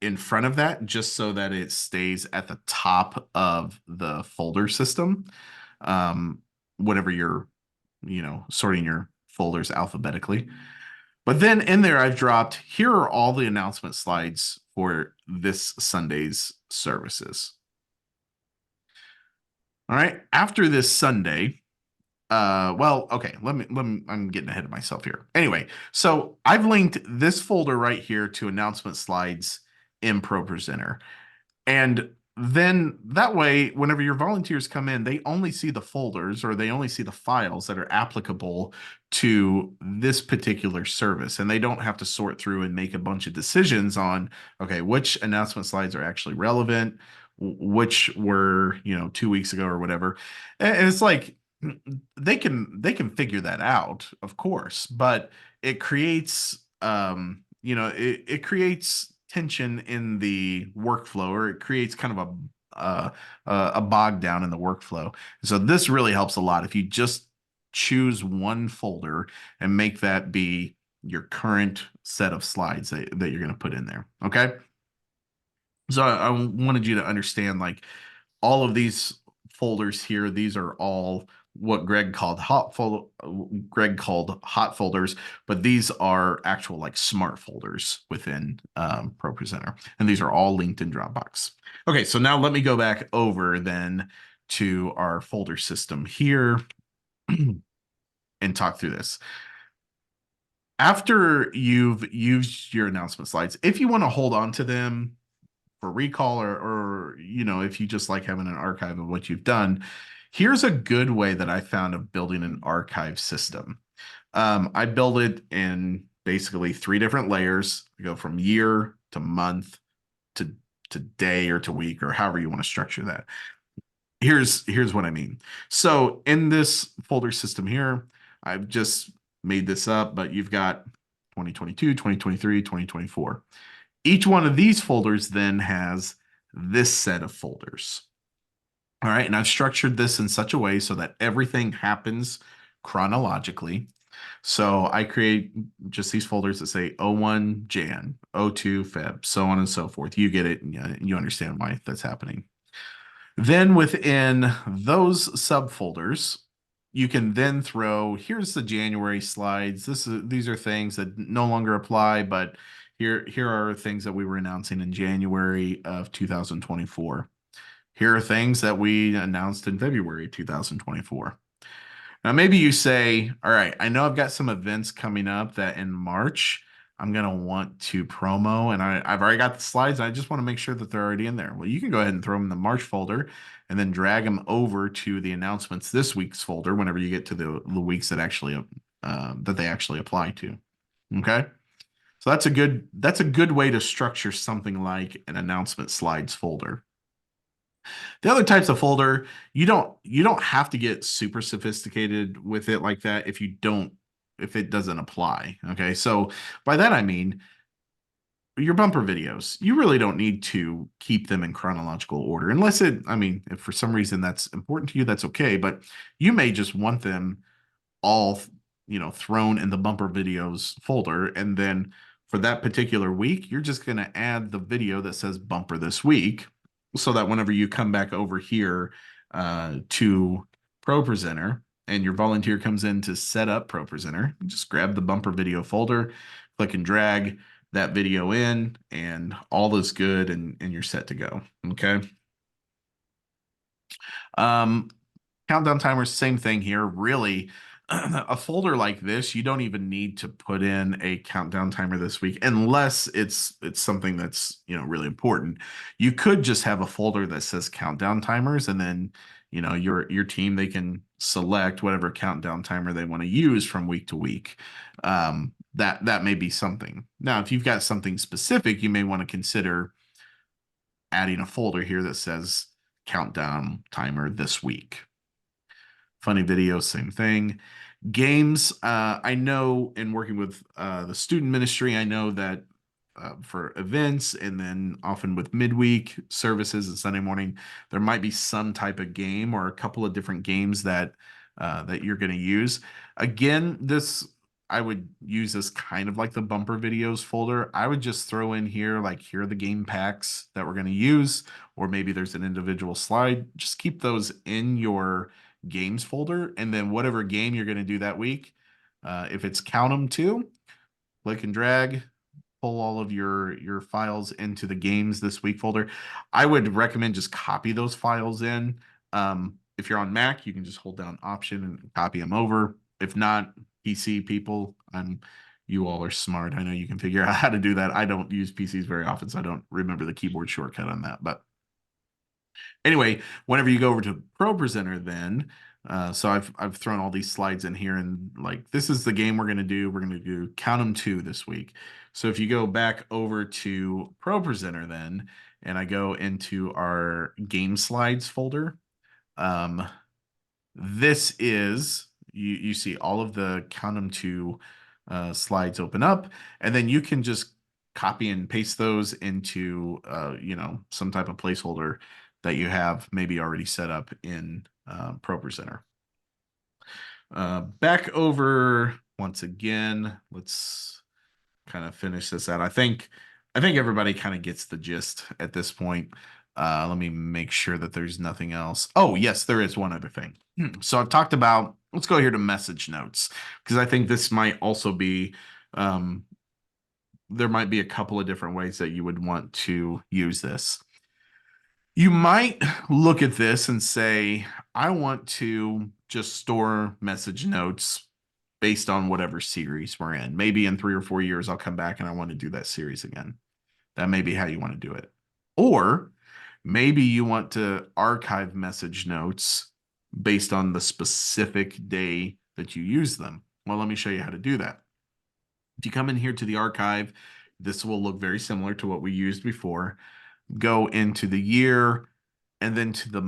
in front of that just so that it stays at the top of the folder system. Um, whenever you're, sorting your folders alphabetically. But then in there, I've dropped, here are all the announcement slides for this Sunday's services. All right. After this Sunday, okay, I'm getting ahead of myself here. Anyway, so I've linked this folder right here to announcement slides in ProPresenter. And then that way, whenever your volunteers come in, they only see the folders or they only see the files that are applicable to this particular service. And they don't have to sort through and make a bunch of decisions on, okay, which announcement slides are actually relevant, which were, 2 weeks ago or whatever. And it's like, they can figure that out, of course, but it creates, it creates tension in the workflow, or it creates kind of a bog down in the workflow. So this really helps a lot if you just choose one folder and make that be your current set of slides that you're going to put in there. Okay. So I wanted you to understand, like, all of these folders here, these are all what Greg called hot folders, but these are actual like smart folders within ProPresenter, and these are all linked in Dropbox. Okay, so now let me go back over then to our folder system here and talk through this. After you've used your announcement slides, if you want to hold on to them for recall, or if you just like having an archive of what you've done, here's a good way that I found of building an archive system. I build it in basically 3 different layers. I go from year to month to day or to week, or however you want to structure that. Here's what I mean. So in this folder system here, I've just made this up, but you've got 2022, 2023, 2024. Each one of these folders then has this set of folders. All right. And I've structured this in such a way so that everything happens chronologically. So I create just these folders that say O1 Jan, O2 Feb, so on and so forth. You get it, and you understand why that's happening. Then within those subfolders, you can then throw, here's the January slides. These are things that no longer apply, but here are things that we were announcing in January of 2024. Here are things that we announced in February 2024. Now, maybe you say, all right, I know I've got some events coming up that in March I'm going to want to promo, and I've already got the slides. I just want to make sure that they're already in there. Well, you can go ahead and throw them in the March folder and then drag them over to the announcements this week's folder whenever you get to the weeks that actually that they actually apply to. Okay. So that's a good way to structure something like an announcement slides folder. The other types of folder, you don't have to get super sophisticated with it like that if it doesn't apply. Okay. So by that I mean your bumper videos, you really don't need to keep them in chronological order unless I mean, if for some reason that's important to you, that's okay. But you may just want them all thrown in the bumper videos folder, and then for that particular week you're just going to add the video that says bumper this week, so that whenever you come back over here to ProPresenter and your volunteer comes in to set up ProPresenter, just grab the bumper video folder, click and drag that video in, and all is good, and you're set to go. Okay. um Countdown timers, same thing here. Really, a folder like this, you don't even need to put in a countdown timer this week unless it's something that's, really important. You could just have a folder that says countdown timers, and then, your team, they can select whatever countdown timer they want to use from week to week. That may be something. Now, if you've got something specific, you may want to consider adding a folder here that says countdown timer this week. Funny video, same thing. Games, I know in working with the student ministry, I know that for events and then often with midweek services and Sunday morning, there might be some type of game or a couple of different games that you're going to use. Again, this I would use this kind of like the bumper videos folder. I would just throw in here, like, here are the game packs that we're going to use, or maybe there's an individual slide. Just keep those in your games folder, and then whatever game you're going to do that week, if it's count 'em two, click and drag, pull all of your files into the games this week folder. I would recommend just copy those files in. If you're on Mac, you can just hold down Option and copy them over. If not, PC people, you all are smart. I know you can figure out how to do that. I don't use PCs very often, so I don't remember the keyboard shortcut on that. But anyway, whenever you go over to ProPresenter, then so I've thrown all these slides in here, and like, this is the game we're going to do. We're going to do count 'em two this week. So if you go back over to ProPresenter then, and I go into our game slides folder, um, this is you see all of the count 'em two slides open up, and then you can just copy and paste those into some type of placeholder that you have maybe already set up in ProPresenter. Back over once again, let's kind of finish this out. I think everybody kind of gets the gist at this point. Let me make sure that there's nothing else. Oh, yes, there is one other thing. So I've talked about, let's go here to message notes, because I think this might also be, there might be a couple of different ways that you would want to use this. You might look at this and say, I want to just store message notes based on whatever series we're in. Maybe in 3 or 4 years, I'll come back and I want to do that series again. That may be how you want to do it. Or maybe you want to archive message notes based on the specific day that you use them. Well, let me show you how to do that. If you come in here to the archive, this will look very similar to what we used before. Go into the year, and then to the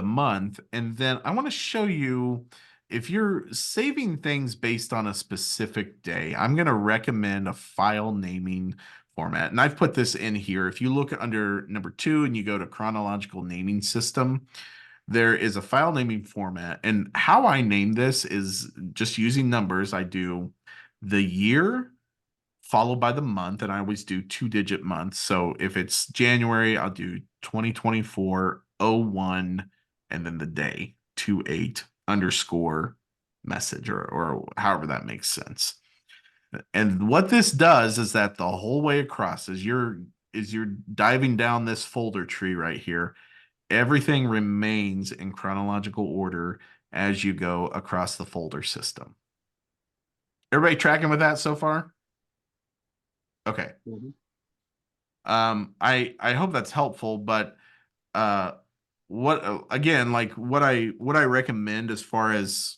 month, and then I want to show you, if you're saving things based on a specific day, I'm going to recommend a file naming format. And I've put this in here. If you look under number 2 and you go to chronological naming system, there is a file naming format. And how I name this is just using numbers. I do the year followed by the month, and I always do 2-digit months. So if it's January, I'll do 2024-01, and then the day 28 underscore message, or however that makes sense. And what this does is that the whole way across, as you're diving down this folder tree right here, everything remains in chronological order as you go across the folder system. Everybody tracking with that so far? Okay. Mhm. I hope that's helpful, but uh what again, like what I recommend as far as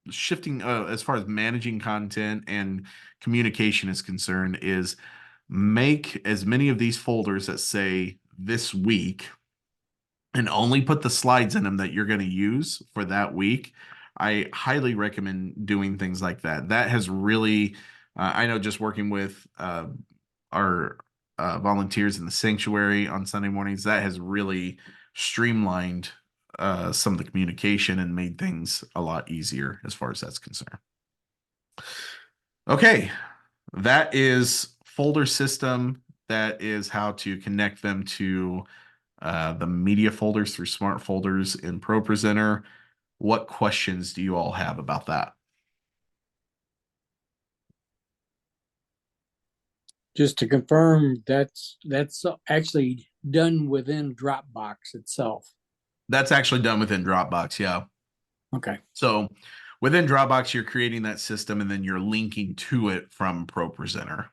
shifting as far as managing content and communication is concerned is make as many of these folders that say this week and only put the slides in them that you're going to use for that week. I highly recommend doing things like that. That has really, I know just working with our volunteers in the sanctuary on Sunday mornings, that has really streamlined some of the communication and made things a lot easier as far as that's concerned. Okay, that is folder system. That is how to connect them to the media folders through smart folders in ProPresenter. What questions do you all have about that? Just to confirm, that's actually done within Dropbox itself. That's actually done within Dropbox, yeah. Okay. So within Dropbox, you're creating that system and then you're linking to it from ProPresenter.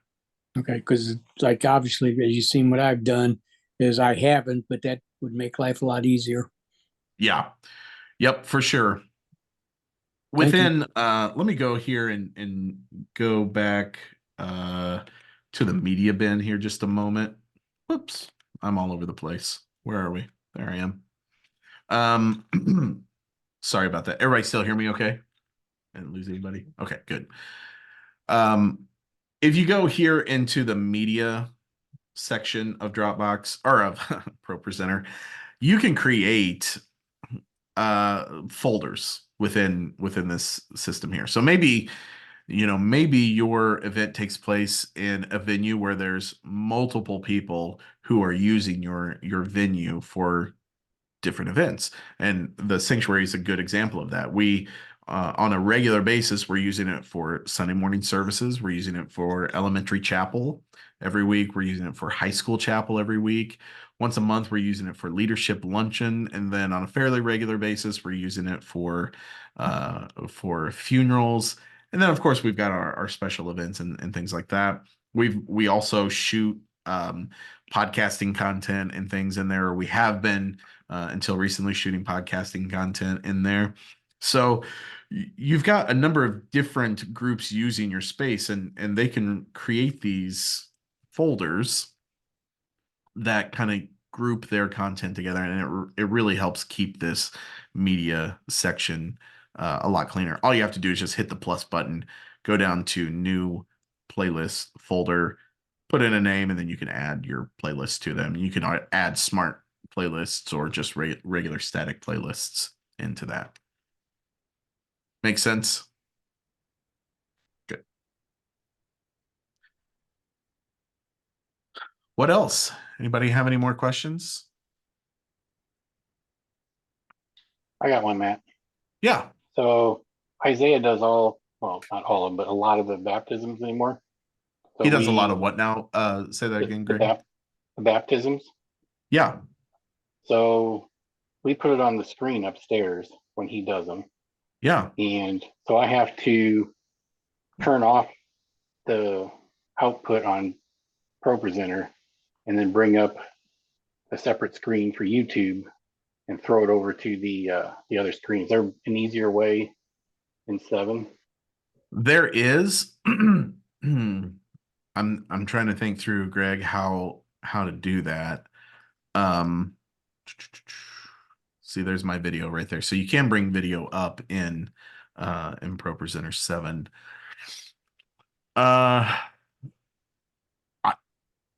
Okay. Because like obviously, as you've seen, what I've done is I haven't, but that would make life a lot easier. Yeah. Yep, for sure. Thank you. Within let me go here and go back to the media bin here just a moment. Whoops. I'm all over the place. Where are we? There I am. Sorry about that. Everybody still hear me okay? I didn't lose anybody. Okay, good. Um, if you go here into the media section of Dropbox or of ProPresenter, you can create folders within this system here. So maybe your event takes place in a venue where there's multiple people who are using your venue for different events. And the sanctuary is a good example of that. We, on a regular basis, we're using it for Sunday morning services. We're using it for elementary chapel every week. We're using it for high school chapel every week. Once a month, we're using it for leadership luncheon. And then on a fairly regular basis, we're using it for funerals. And then, of course, we've got our special events and things like that. We also shoot podcasting content and things in there. We have been until recently shooting podcasting content in there. So you've got a number of different groups using your space and they can create these folders that kind of group their content together and it really helps keep this media section a lot cleaner. All you have to do is just hit the plus button, go down to new playlist folder, put in a name, and then you can add your playlists to them. You can add smart playlists or just regular static playlists into that. Make sense? Good. What else? Anybody have any more questions? I got one, Matt. Yeah, So Isaiah does well, not all of them, but a lot of the baptisms anymore. he So does a lot of what now? Say that the, again, the, Greg. bap, the baptisms. Yeah, So we put it on the screen upstairs when he does them. yeah. And so I have to turn off the output on ProPresenter and then bring up a separate screen for YouTube and throw it over to the other screen. Is there an easier way in 7? There is. I'm trying to think through, Greg, how to do that. Um, see, there's my video right there. So you can bring video up in ProPresenter 7. Uh,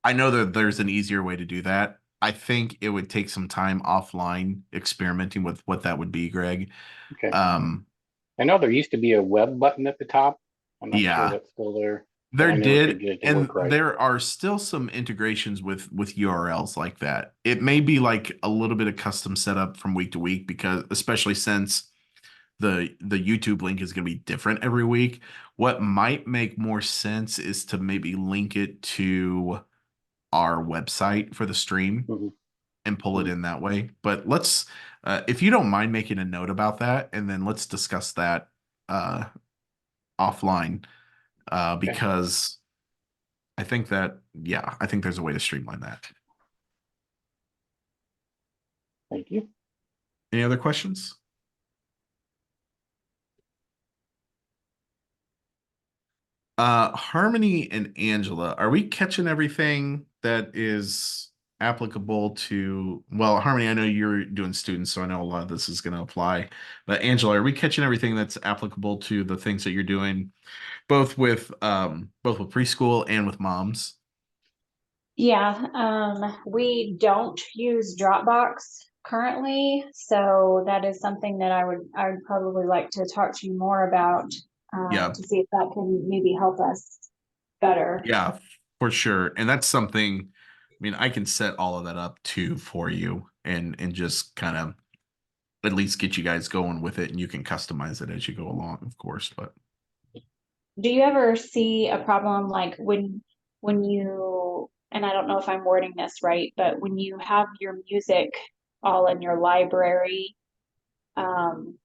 I know that there's an easier way to do that. I think it would take some time offline experimenting with what that would be, Greg. Okay. Um, I know there used to be a web button at the top. I'm not sure yeah, that's still there, but there I never could did, get it to and work right. there are still some integrations with URLs like that. It may be like a little bit of custom setup from week to week because especially since the YouTube link is going to be different every week. What might make more sense is to maybe link it to our website for the stream Hmm. and pull it Hmm. in that way. But let's, if you don't mind making a note about that, and then let's discuss that uh, offline Okay. because I think that, yeah, I think there's a way to streamline that. Thank you. Any other questions? Harmony and Angela, are we catching everything that is applicable to, well, Harmony, I know you're doing students, so I know a lot of this is going to apply. But Angela, are we catching everything that's applicable to the things that you're doing, both with preschool and with moms? Yeah, we don't use Dropbox currently, so that is something that I would probably like to talk to you more about, Yeah, to see if that can maybe help us better. yeah, for sure. And that's something, I mean, I can set all of that up too for you and just kind of at least get you guys going with it and you can customize it as you go along, of course. But Do you ever see a problem like when you, and I don't know if I'm wording this right, but when you have your music all in your library, um,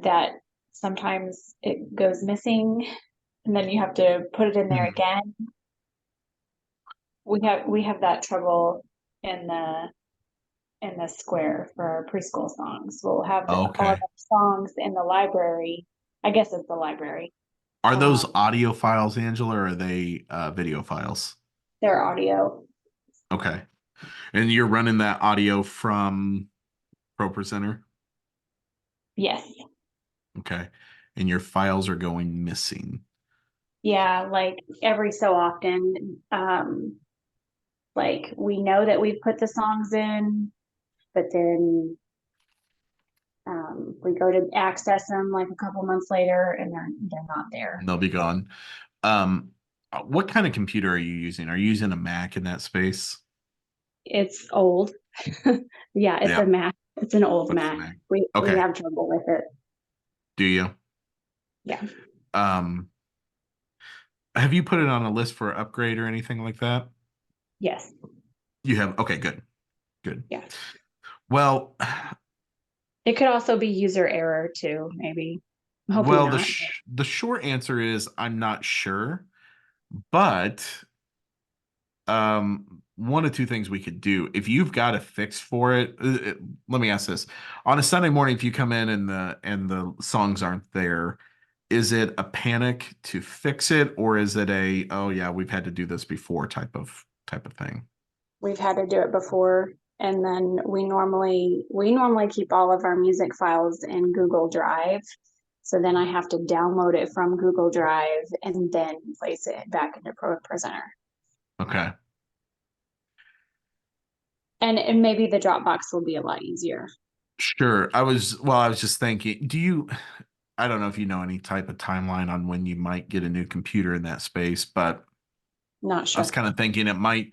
that sometimes it goes missing and then you have to put it in there Hmm. again? We have that trouble in the square for our preschool songs. We'll have all of Okay. our songs in the library. I guess it's the library. Are those Um, audio files, Angela, or are they video files? their audio. Okay. And you're running that audio from ProPresenter? Yes. Okay. And your files are going missing. Yeah, like every so often, like we know that we've put the songs in, but then we go to access them like a couple months later and they're not there. And they'll be gone. Um, what kind of computer are you using? Are you using a Mac in that space? It's old. Yeah, it's a Yeah, Mac. It's an old it's a Mac. Mac. We Okay. have trouble with it. Do you? Yeah. Um, have you put it on a list for upgrade or anything like that? Yes. You have. Okay, good. Good. Yeah. Well, It could also be user error too, maybe. Hopefully well, not. the short answer is I'm not sure, but one of two things we could do if you've got a fix for it, let me ask this: on a Sunday morning, if you come in and the songs aren't there, is it a panic to fix it, or is it a, oh yeah, we've had to do this before type of thing? We've had to do it before, and then we normally keep all of our music files in Google Drive. So then I have to download it from Google Drive and then place it back into ProPresenter. Okay. And maybe the Dropbox will be a lot easier. Sure. I was just thinking, I don't know if you know any type of timeline on when you might get a new computer in that space, but Not I was sure. kind of thinking it might,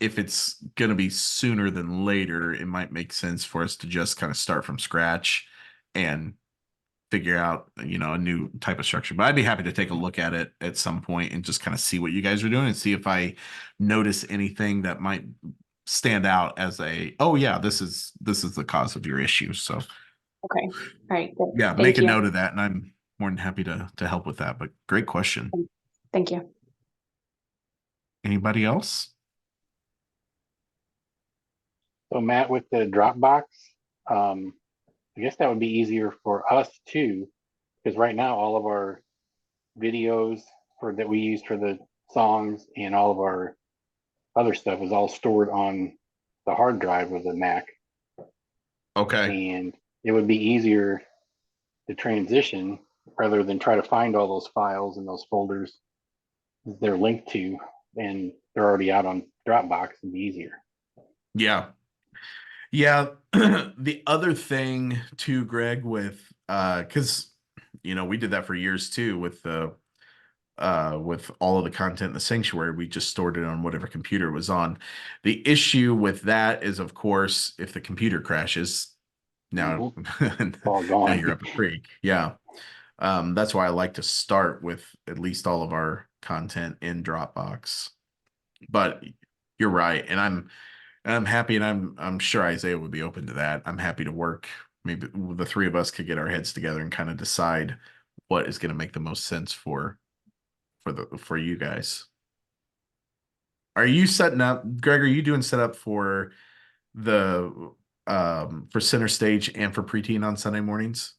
if it's going to be sooner than later, it might make sense for us to just kind of start from scratch and figure out, a new type of structure. But I'd be happy to take a look at it at some point and just kind of see what you guys are doing and see if I notice anything that might stand out as a, oh yeah, this is the cause of your issue. So Okay. All right. Good. yeah, make Thank a you. note of that, and I'm more than happy to help with that. But great question. Thank you. Anybody else? So Matt, with the Dropbox, I guess that would be easier for us too, because right now all of our videos that we use for the songs and all of our other stuff is all stored on the hard drive of the Mac, Okay. and it would be easier to transition rather than try to find all those files and those folders they're linked to, and they're already out on Dropbox would be easier. Yeah. Yeah. The other thing too, Greg, with because we did that for years too with all of the content in the sanctuary, we just stored it on whatever computer it was on. The issue with that is, of course, if the computer crashes, now All now gone. you're up a creek. Yeah. That's why I like to start with at least all of our content in Dropbox. But you're right, and I'm happy, and I'm sure Isaiah would be open to that. I'm happy to work. Maybe the three of us could get our heads together and kind of decide what is going to make the most sense for you guys. Are you setting up, Greg? Are you doing setup for the for center stage and for preteen on Sunday mornings?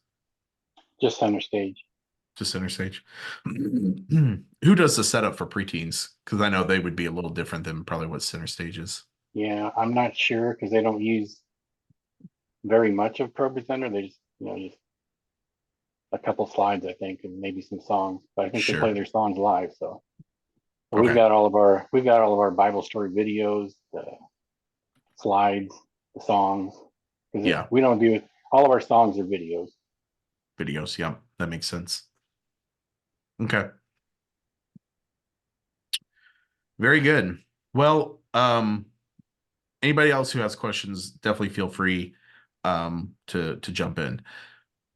Just center stage. Just center stage. Who does the setup for preteens? Because I know they would be a little different than probably what center stage is. Yeah, I'm not sure because they don't use very much of ProPresenter. They just a couple slides, I think, and maybe some songs. But I think they play Sure. their songs live. So we've Okay. got all of our Bible story videos, the slides, the songs. Because Yeah. we don't do all of our songs are videos. Videos. Yeah, that makes sense. Okay. Very good. Well, anybody else who has questions, definitely feel free to jump in.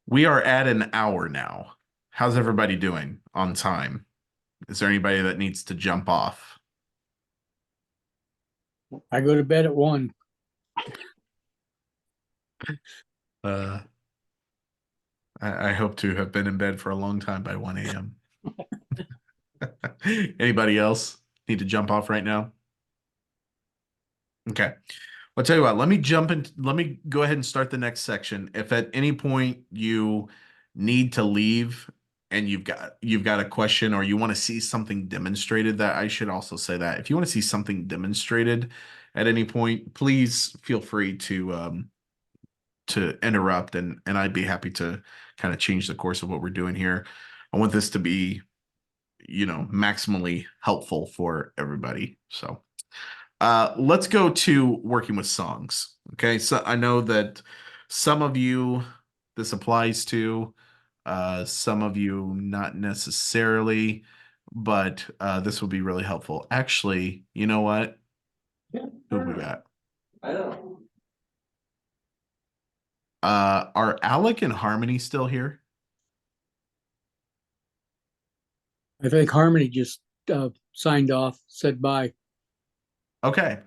We are at an hour now. How's everybody doing on time? Is there anybody that needs to jump off? I go to bed at 1. I hope to have been in bed for a long time by 1 a.m. Anybody else need to jump off right now? Okay. I'll tell you what, let me go ahead and start the next section. If at any point you need to leave and you've got a question or you want to see something demonstrated, that I should also say that if you want to see something demonstrated at any point, please feel free to interrupt and I'd be happy to kind of change the course of what we're doing here. I want this to be, maximally helpful for everybody. So let's go to working with songs. Okay. So I know that some of you this applies to, some of you not necessarily, but this will be really helpful. Actually, you know what? Who we got? I know. Are Alec and Harmony still here? I think Harmony just signed off, said bye. Okay.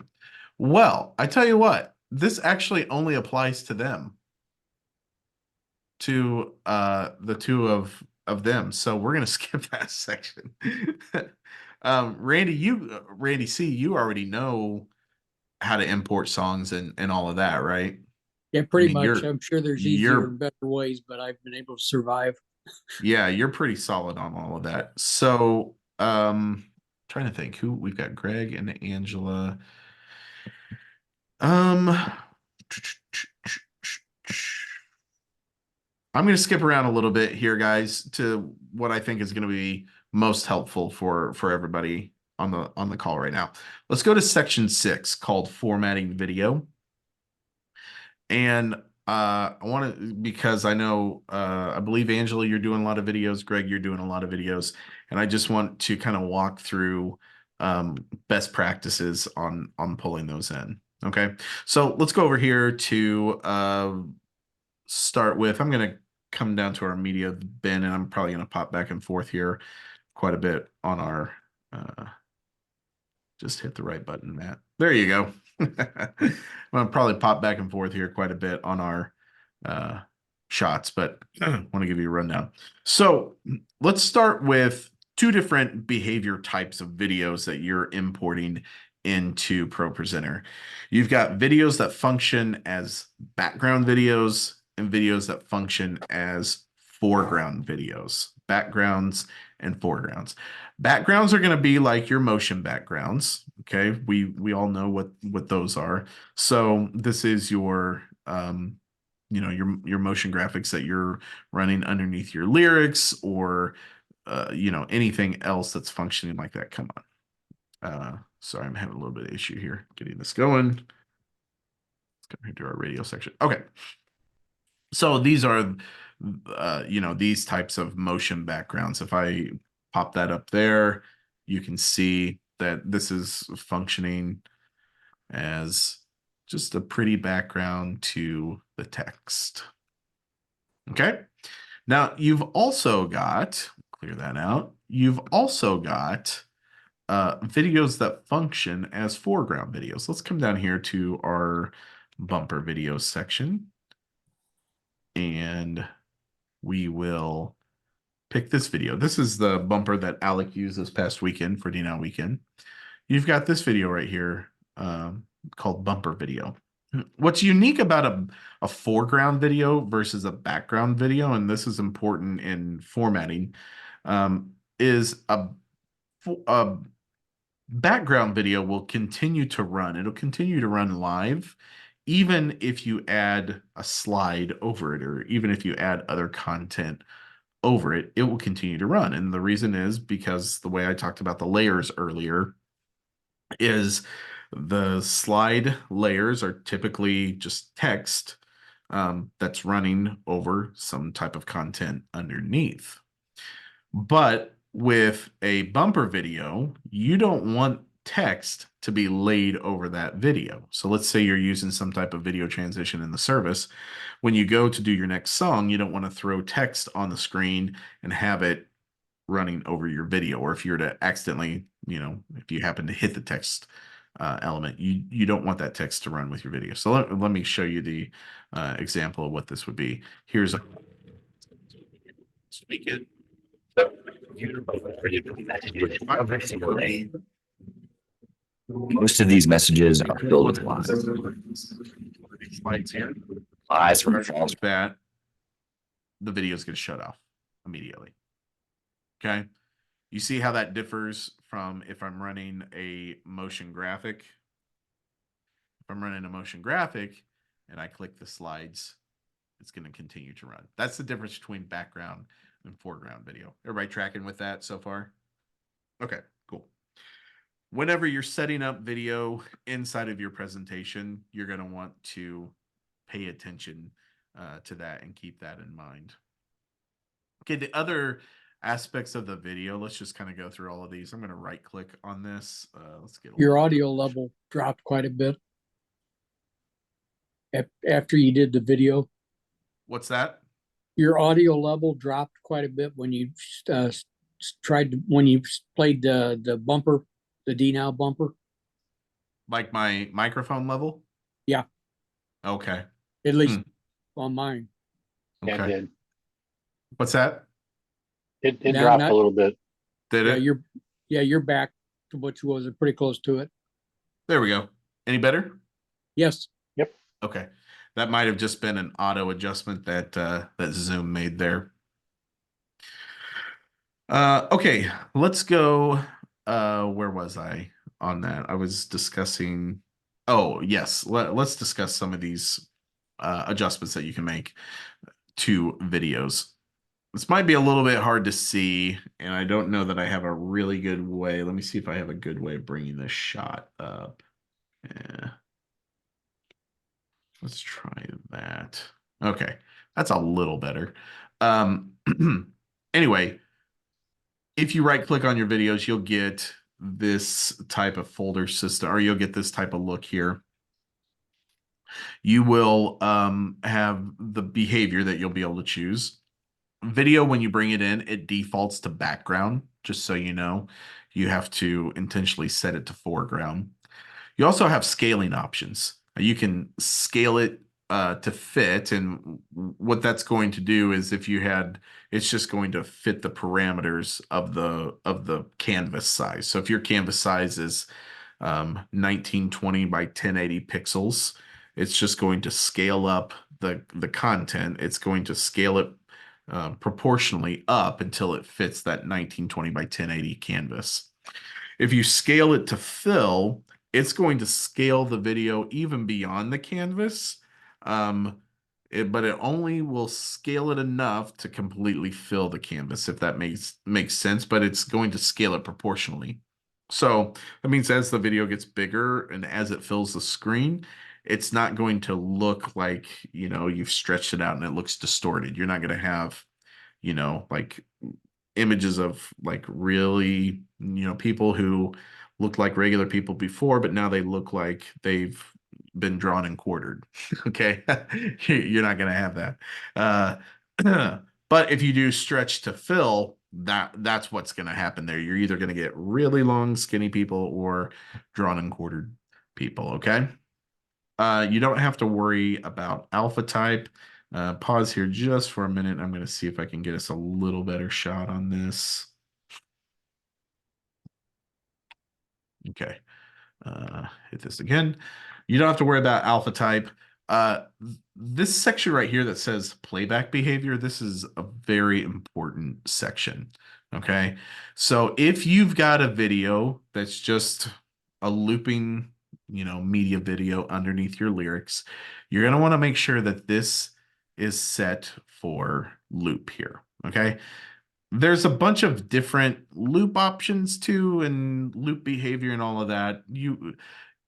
Well, I tell you what, this actually only applies to them. To the two of them. So we're gonna skip that section. Randy C, you already know how to import songs and all of that, right? Yeah, I pretty mean, much. I'm sure there's easier you're and better ways, but I've been able to survive. yeah, you're pretty solid on all of that. So trying to think who we've got Greg and Angela. Um I'm going to skip around a little bit here, guys, to what I think is going to be most helpful for everybody on the call right now. Let's go to section 6 called formatting video. And I want to, because I know I believe Angela, you're doing a lot of videos, Greg, you're doing a lot of videos, and I just want to kind of walk through best practices on pulling those in. Okay, so let's go over here to start with. I'm going to come down to our media bin, and I'm probably going to pop back and forth here quite a bit on our just hit the right button, Matt. There you go. I'm going to probably pop back and forth here quite a bit on our shots, but I want to give you a rundown. So let's start with two different behavior types of videos that you're importing into ProPresenter. You've got videos that function as background videos and videos that function as foreground videos, backgrounds and foregrounds. Backgrounds are going to be like your motion backgrounds. Okay, we all know what those are. So this is your your motion graphics that you're running underneath your lyrics or anything else that's functioning like that. Come on. Sorry, I'm having a little bit of issue here getting this going. Let's come here to our radio section. Okay. So these are, these types of motion backgrounds. If I pop that up there, you can see that this is functioning as just a pretty background to the text. Okay. Now you've also got, clear that out. You've also got videos that function as foreground videos. Let's come down here to our bumper video section. And we will pick this video. This is the bumper that Alec used this past weekend for D-Now Weekend. You've got this video right here called bumper video. What's unique about a foreground video versus a background video, and this is important in formatting, is a background video will continue to run. It'll continue to run live, even if you add a slide over it, or even if you add other content over it, it will continue to run. And the reason is because the way I talked about the layers earlier is the slide layers are typically just text that's running over some type of content underneath. But with a bumper video, you don't want text to be laid over that video. So let's say you're using some type of video transition in the service. When you go to do your next song, you don't want to throw text on the screen and have it running over your video. Or if you're to accidentally, if you happen to hit the text element, you don't want that text to run with your video. So let me show you the example of what this would be. Here's a speak it. Most of these messages are filled with lies. Lies from false. That the video is going to shut off immediately. Okay. You see how that differs from if I'm running a motion graphic. If I'm running a motion graphic and I click the slides, it's going to continue to run. That's the difference between background and foreground video. Everybody tracking with that so far? Okay, cool. Whenever you're setting up video inside of your presentation, you're going to want to pay attention to that and keep that in mind. Okay, the other aspects of the video, let's just kind of go through all of these. I'm going to right click on this. Let's get Your audio level dropped quite a bit after you did the video. What's that? Your audio level dropped quite a bit when you when you played the bumper, the D-Now bumper. Like my microphone level? Yeah. Okay. At least on mine. Okay. Yeah, it did. What's that? It dropped a little bit. Did it? You're back to what you was pretty close to it. There we go. Any better? Yes. Yep. Okay. That might have just been an auto adjustment that that Zoom made there. Okay, let's go. Where was I on that? I was discussing. Oh, yes. Let's discuss some of these adjustments that you can make to videos. This might be a little bit hard to see, and I don't know that I have a really good way. Let me see if I have a good way of bringing this shot up. Yeah. Let's try that. Okay, that's a little better. Anyway, if you right click on your videos, you'll get this type of folder system, or you'll get this type of look here. You will have the behavior that you'll be able to choose. Video, when you bring it in, it defaults to background, just so you know. You have to intentionally set it to foreground. You also have scaling options. You can scale it to fit, and what that's going to do is it's just going to fit the parameters of the canvas size. So if your canvas size is 1920 by 1080 pixels, it's just going to scale up the content. It's going to scale it proportionally up until it fits that 1920 by 1080 canvas. If you scale it to fill, it's going to scale the video even beyond the canvas, but it only will scale it enough to completely fill the canvas, if that makes sense, but it's going to scale it proportionally. So that means as the video gets bigger and as it fills the screen, it's not going to look like, you've stretched it out and it looks distorted. You're not going to have, like images of like really, people who looked like regular people before, but now they look like they've been drawn and quartered. Okay. You're not going to have that. But if you do stretch to fill, that's what's going to happen there. You're either going to get really long, skinny people or drawn and quartered people. Okay. You don't have to worry about alpha type. Pause here just for a minute. I'm going to see if I can get us a little better shot on this. Okay. Hit this again. You don't have to worry about alpha type. This section right here that says playback behavior, this is a very important section. Okay. So if you've got a video that's just a looping, media video underneath your lyrics, you're going to want to make sure that this is set for loop here. Okay. There's a bunch of different loop options too, and loop behavior and all of that.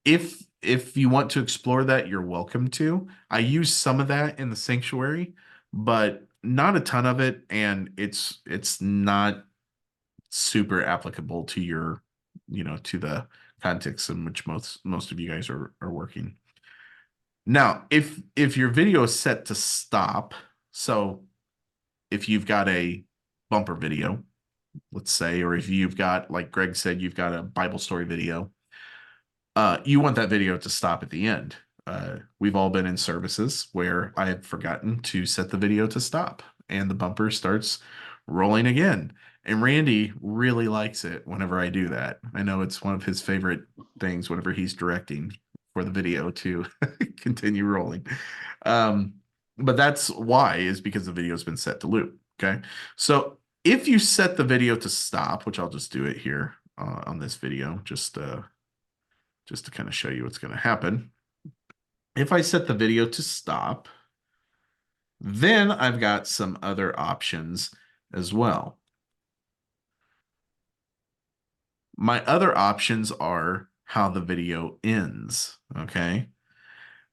If you want to explore that, you're welcome to. I use some of that in the sanctuary, but not a ton of it, and it's not super applicable to your, to the context in which most of you guys are working. Now, if your video is set to stop, so if you've got a bumper video, let's say, or if you've got, like Greg said, you've got a Bible story video, you want that video to stop at the end. We've all been in services where I have forgotten to set the video to stop and the bumper starts rolling again. And Randy really likes it whenever I do that. I know it's one of his favorite things whenever he's directing for the video to continue rolling. But that's why, is because the video's been set to loop. Okay. So if you set the video to stop, which I'll just do it here on this video, just to kind of show you what's going to happen. If I set the video to stop, then I've got some other options as well. My other options are how the video ends. Okay.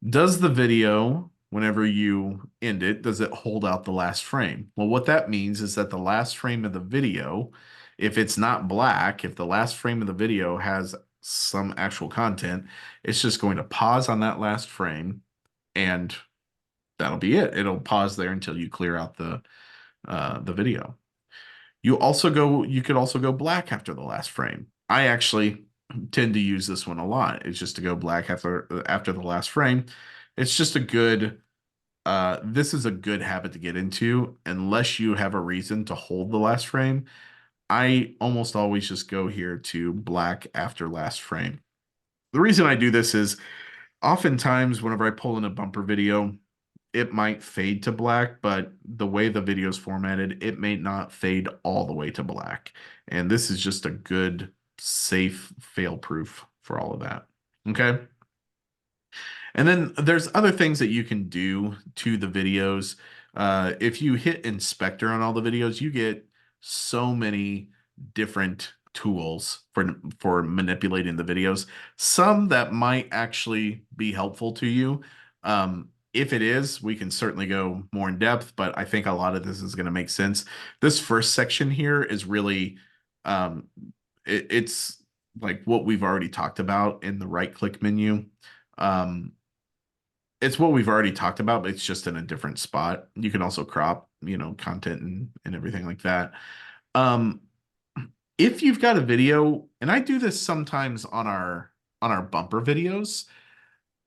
Does the video, whenever you end it, does it hold out the last frame? Well, what that means is that the last frame of the video, if it's not black, if the last frame of the video has some actual content, it's just going to pause on that last frame and that'll be it. It'll pause there until you clear out the video. You could also go black after the last frame. I actually tend to use this one a lot. It's just to go black after the last frame. It's just a good, this is a good habit to get into unless you have a reason to hold the last frame. I almost always just go here to black after last frame. The reason I do this is oftentimes whenever I pull in a bumper video, it might fade to black, but the way the video is formatted, it may not fade all the way to black. And this is just a good, safe, fail-proof for all of that. Okay. And then there's other things that you can do to the videos. If you hit inspector on all the videos, you get so many different tools for manipulating the videos. Some that might actually be helpful to you. If it is, we can certainly go more in depth, but I think a lot of this is going to make sense. This first section here is really, it's like what we've already talked about in the right-click menu. It's what we've already talked about, but it's just in a different spot. You can also crop, content and everything like that. If you've got a video, and I do this sometimes on our bumper videos,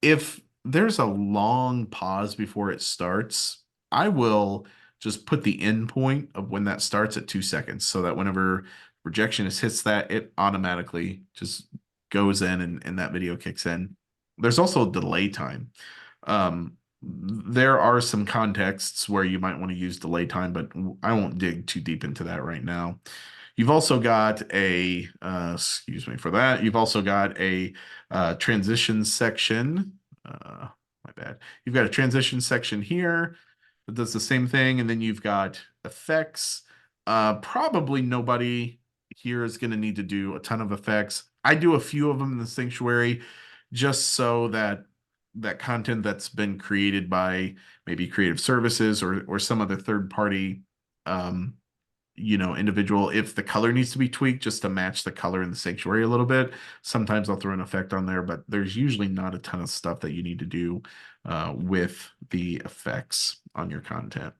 if there's a long pause before it starts, I will just put the end point of when that starts at 2 seconds so that whenever projectionist hits that, it automatically just goes in and that video kicks in. There's also delay time. There are some contexts where you might want to use delay time, but I won't dig too deep into that right now. You've also got a, excuse me for that. You've also got a transition section. My bad. You've got a transition section here that does the same thing. And then you've got effects. Probably nobody here is going to need to do a ton of effects. I do a few of them in the sanctuary just so that that content that's been created by maybe creative services or some other third party um individual, if the color needs to be tweaked just to match the color in the sanctuary a little bit, sometimes I'll throw an effect on there, but there's usually not a ton of stuff that you need to do with the effects on your content.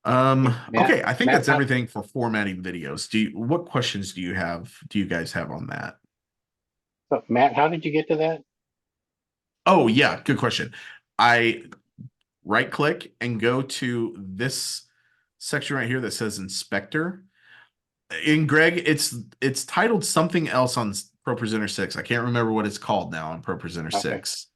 Okay, I think that's everything for formatting videos. What questions do you guys have on that? So Matt, how did you get to that? Oh yeah, good question. I right click and go to this section right here that says inspector. In Greg, it's titled something else on ProPresenter 6. I can't remember what it's called now on ProPresenter Okay. 6.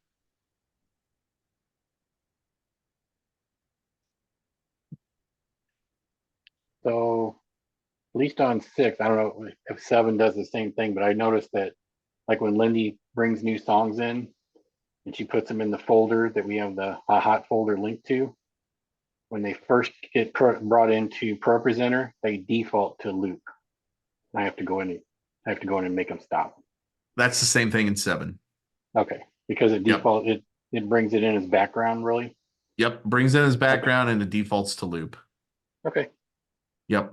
So at least on 6, I don't know if 7 does the same thing, but I noticed that like when Lindy brings new songs in and she puts them in the folder that we have the hot folder linked to, when they first get brought into ProPresenter, they default to loop. I have to go in and make them stop. That's the same thing in 7. Okay, because it default it brings it in as background, really. Yep, brings in as background and it defaults to loop. Okay. Yep.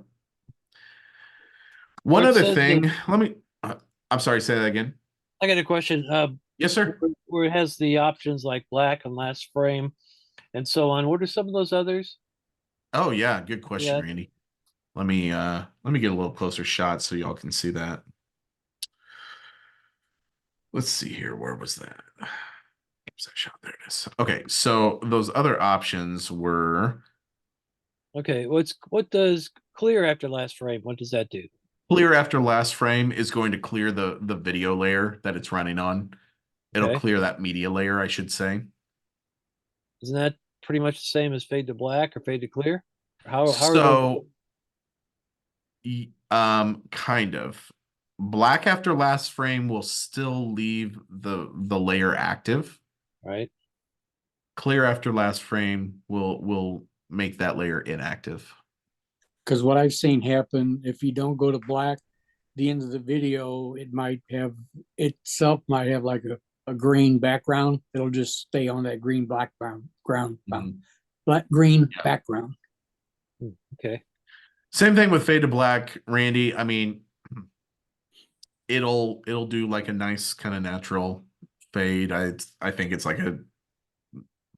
One Where it other says thing, that- let me I'm sorry, say that again. I got a question. Yes, sir. Where it has the options like black and last frame and so on. What are some of those others? Oh yeah, good question, Yeah. Randy. Let me get a little closer shot so y'all can see that. Let's see here. Where was that? Where's that shot? There it is. Okay, so those other options were Okay. What does clear after last frame? What does that do? clear after last frame is going to clear the video layer that it's running on. It'll Okay. clear that media layer, I should say. Isn't that pretty much the same as fade to black or fade to clear? How are So kind of. Black after last frame will still leave the layer active. right? Clear after last frame will make that layer inactive. Because what I've seen happen, if you don't go to black, the end of the video, it might have like a green background. It'll just stay on that green background, black green Yeah. background. Okay. Same thing with fade to black, Randy. I mean, it'll do like a nice kind of natural fade. I think it's like a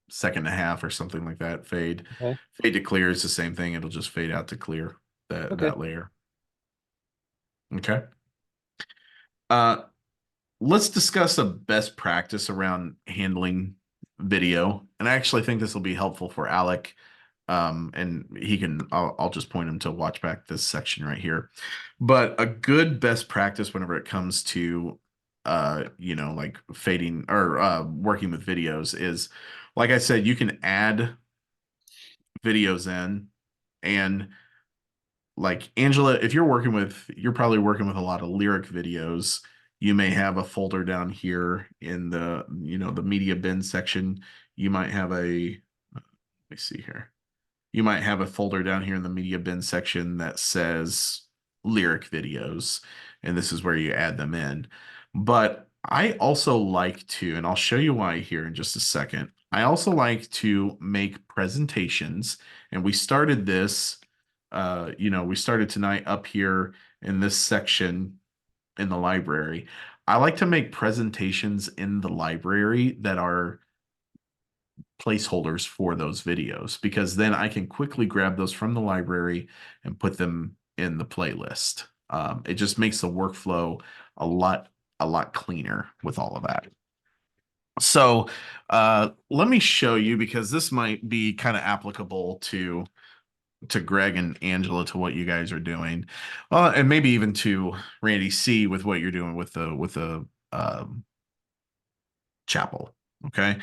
second and a half or something like that. Fade. Okay. Fade to clear is the same thing. It'll just fade out to clear that layer. Okay. Let's discuss a best practice around handling video. And I actually think this will be helpful for Alec. And I'll just point him to watch back this section right here. But a good best practice whenever it comes to like fading or working with videos is, like I said, you can add videos in, and like Angela, if you're probably working with a lot of lyric videos, you may have a folder down here in the the media bin section. You might have let me see here. You might have a folder down here in the media bin section that says lyric videos, and this is where you add them in. But I also like to, and I'll show you why here in just a second. I also like to make presentations, and we started this, we started tonight up here in this section in the library. I like to make presentations in the library that are placeholders for those videos, because then I can quickly grab those from the library and put them in the playlist. It just makes the workflow a lot cleaner with all of that. So let me show you, because this might be kind of applicable to Greg and Angela, to what you guys are doing, and maybe even to Randy C with what you're doing with the chapel. Okay,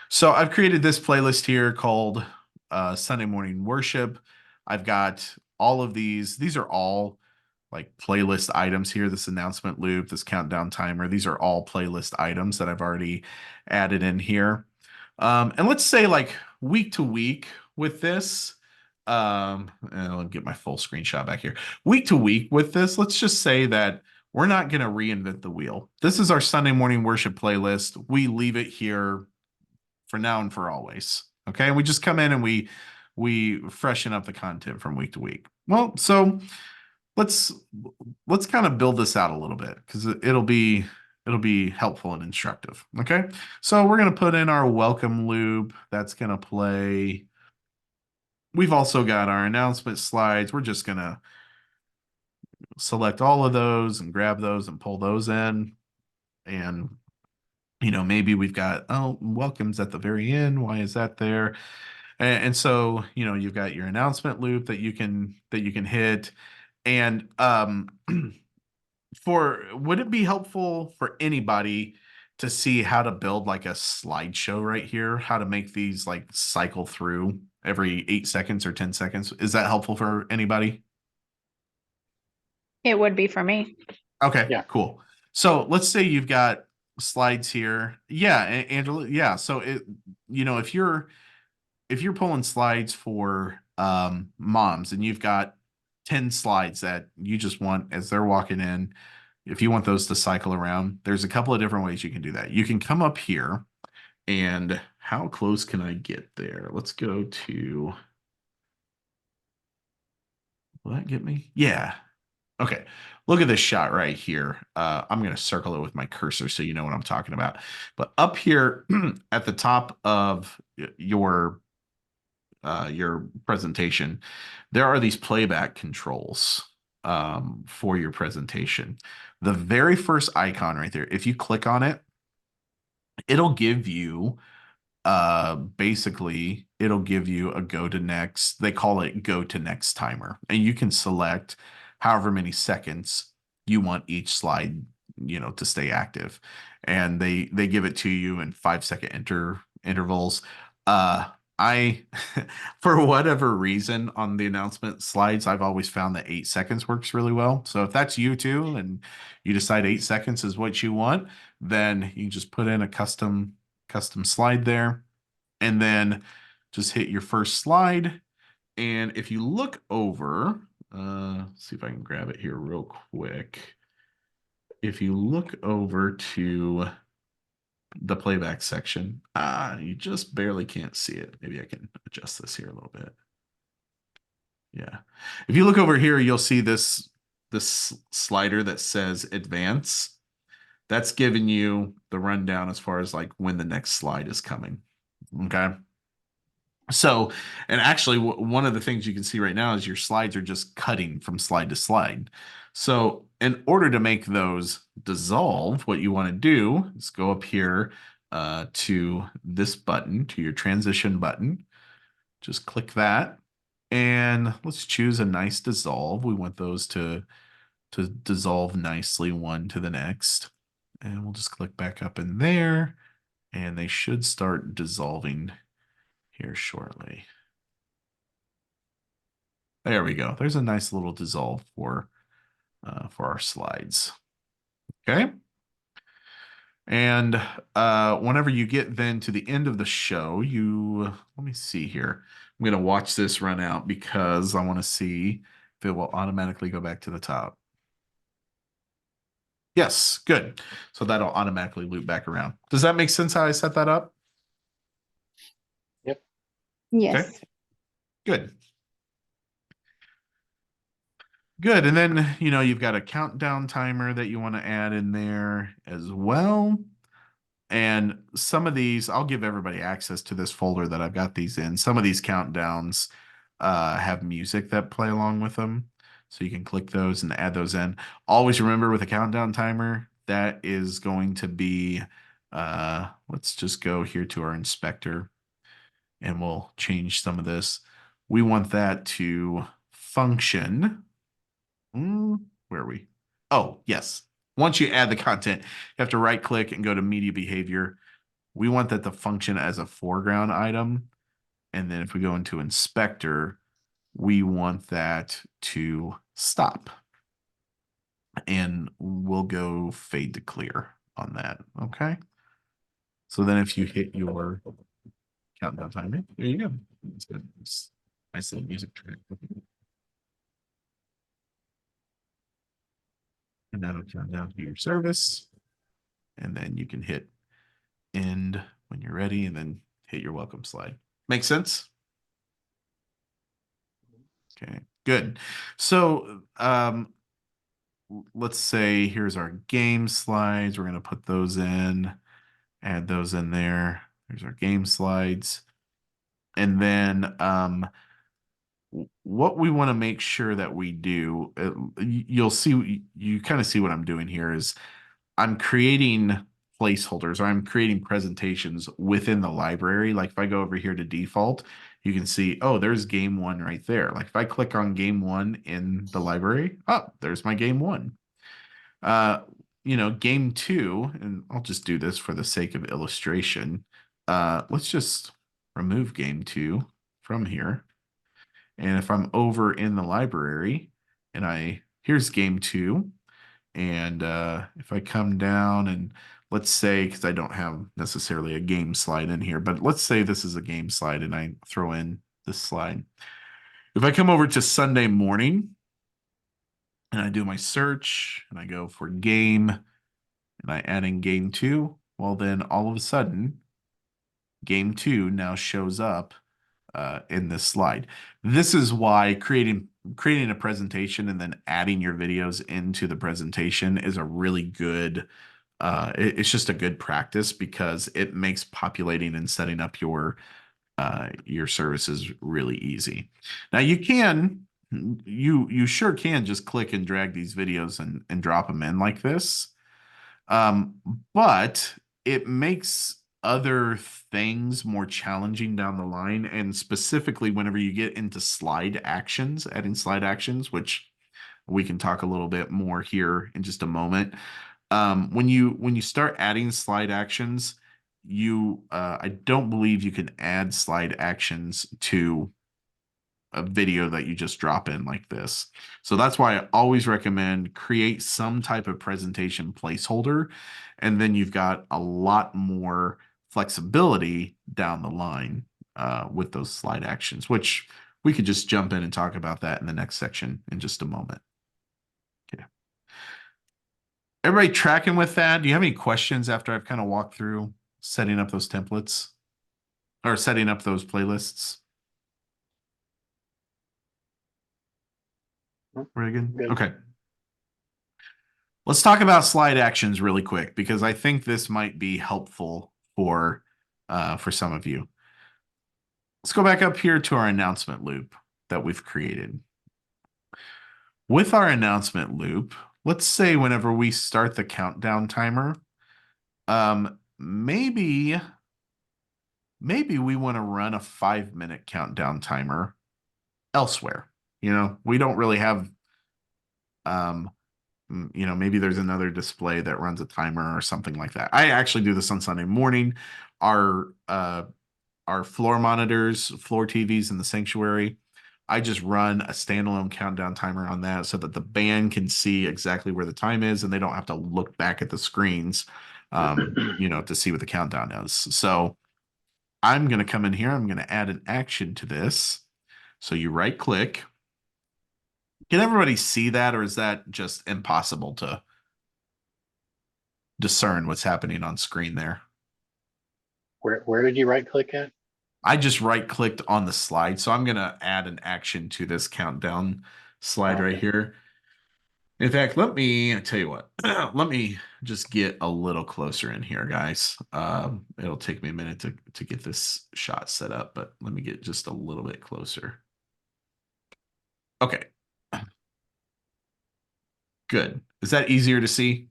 so I've created this playlist here called Sunday Morning Worship. I've got all of these are all like playlist items here. This announcement loop, this countdown timer, these are all playlist items that I've already added in here. And let's say like week to week with this, and I'll get my full screenshot back here. Week to week with this, let's just say that we're not going to reinvent the wheel. This is our Sunday morning worship playlist. We leave it here for now and for always. Okay. We just come in and we freshen up the content from week to week. Well, so let's kind of build this out a little bit because it'll be helpful and instructive. Okay. So we're going to put in our welcome loop. That's going to play. We've also got our announcement slides. We're just going to select all of those and grab those and pull those in. And, maybe we've got, oh, welcomes at the very end. Why is that there? And so, you've got your announcement loop that you can hit. And would it be helpful for anybody to see how to build like a slideshow right here? How to make these like cycle through every 8 seconds or 10 seconds? Is that helpful for anybody? It would be for me. Okay, Yeah. cool. So let's say you've got slides here. Yeah, Angela. Yeah. So if you're pulling slides for moms and you've got 10 slides that you just want as they're walking in, if you want those to cycle around, there's a couple of different ways you can do that. You can come up here, and how close can I get there? Let's go to, will that get me? Yeah. Okay. Look at this shot right here. I'm going to circle it with my cursor so you know what I'm talking about. But up here at the top of your presentation, there are these playback controls for your presentation. The very first icon right there, if you click on it, it'll give you basically it'll give you a go to next. They call it go to next timer, and you can select however many seconds you want each slide to stay active, and they give it to you in 5-second intervals. I for whatever reason on the announcement slides, I've always found that 8 seconds works really well. So if that's you too and you decide 8 seconds is what you want, then you can just put in a custom slide there, and then just hit your first slide. And if you look over, see if I can grab it here real quick. If you look over to the playback section, you just barely can't see it. Maybe I can adjust this here a little bit. Yeah. If you look over here, you'll see this slider that says advance. That's giving you the rundown as far as like when the next slide is coming. Okay. So, and actually one of the things you can see right now is your slides are just cutting from slide to slide. So in order to make those dissolve, what you want to do is go up here to this button, to your transition button. Just click that. And let's choose a nice dissolve. We want those to dissolve nicely one to the next. And we'll just click back up in there, and they should start dissolving here shortly. There we go. There's a nice little dissolve for our slides. Okay. And whenever you get then to the end of the show, let me see here. I'm going to watch this run out because I want to see if it will automatically go back to the top. Yes, good. So that'll automatically loop back around. Does that make sense how I set that up? Yes. Okay. Good. Good. And then, you've got a countdown timer that you want to add in there as well. And some of these, I'll give everybody access to this folder that I've got these in. Some of these countdowns have music that play along with them. So you can click those and add those in. Always remember with a countdown timer, that is going to be, let's just go here to our inspector and we'll change some of this. We want that to function. Where are we? Oh, yes. Once you add the content, you have to right click and go to media behavior. We want that to function as a foreground item. And then if we go into inspector, we want that to stop. And we'll go fade to clear on that. Okay. So then if you hit your countdown timer, there you go. It's good. It's nice little music track. And that'll count down to your service. And then you can hit end when you're ready and then hit your welcome slide. Make sense? Okay, good. So let's say here's our game slides. We're going to put those in, add those in there. There's our game slides. And then what we want to make sure that we do, you'll see, you kind of see what I'm doing here is I'm creating placeholders, or I'm creating presentations within the library. Like if I go over here to default, you can see, oh, there's game one right there. Like if I click on game one in the library, oh, there's my game one. Game two, and I'll just do this for the sake of illustration. Let's just remove game two from here. And if I'm over in the library and here's game two, and if I come down and let's say, because I don't have necessarily a game slide in here, but let's say this is a game slide and I throw in this slide. If I come over to Sunday morning and I do my search and I go for game and I add in game two, well, then all of a sudden, game two now shows up in this slide. This is why creating a presentation and then adding your videos into the presentation is a really good it's just a good practice because it makes populating and setting up your services really easy. Now you sure can just click and drag these videos and drop them in like this. But it makes other things more challenging down the line, and specifically whenever you get into slide actions, adding slide actions, which we can talk a little bit more here in just a moment. When you start adding slide actions, I don't believe you can add slide actions to a video that you just drop in like this. So that's why I always recommend create some type of presentation placeholder, and then you've got a lot more flexibility down the line with those slide actions, which we could just jump in and talk about that in the next section in just a moment. Okay. Everybody tracking with that? Do you have any questions after I've kind of walked through setting up those templates or setting up those playlists? Very good. Good. Okay. Let's talk about slide actions really quick because I think this might be helpful for some of you. Let's go back up here to our announcement loop that we've created. With our announcement loop, let's say whenever we start the countdown timer, maybe we want to run a 5-minute countdown timer elsewhere. We don't really have maybe there's another display that runs a timer or something like that. I actually do this on Sunday morning. Our floor monitors, floor TVs in the sanctuary, I just run a standalone countdown timer on that so that the band can see exactly where the time is and they don't have to look back at the screens to see what the countdown is. So I'm going to come in here. I'm going to add an action to this. So you right click. Can everybody see that, or is that just impossible to discern what's happening on screen there? Where did you right click at? I just right clicked on the slide. So I'm going to add an action to this countdown slide right here. In fact, let me tell you what, let me just get a little closer in here, guys. It'll take me a minute to get this shot set up, but let me get just a little bit closer. Okay. Good. Is that easier to see?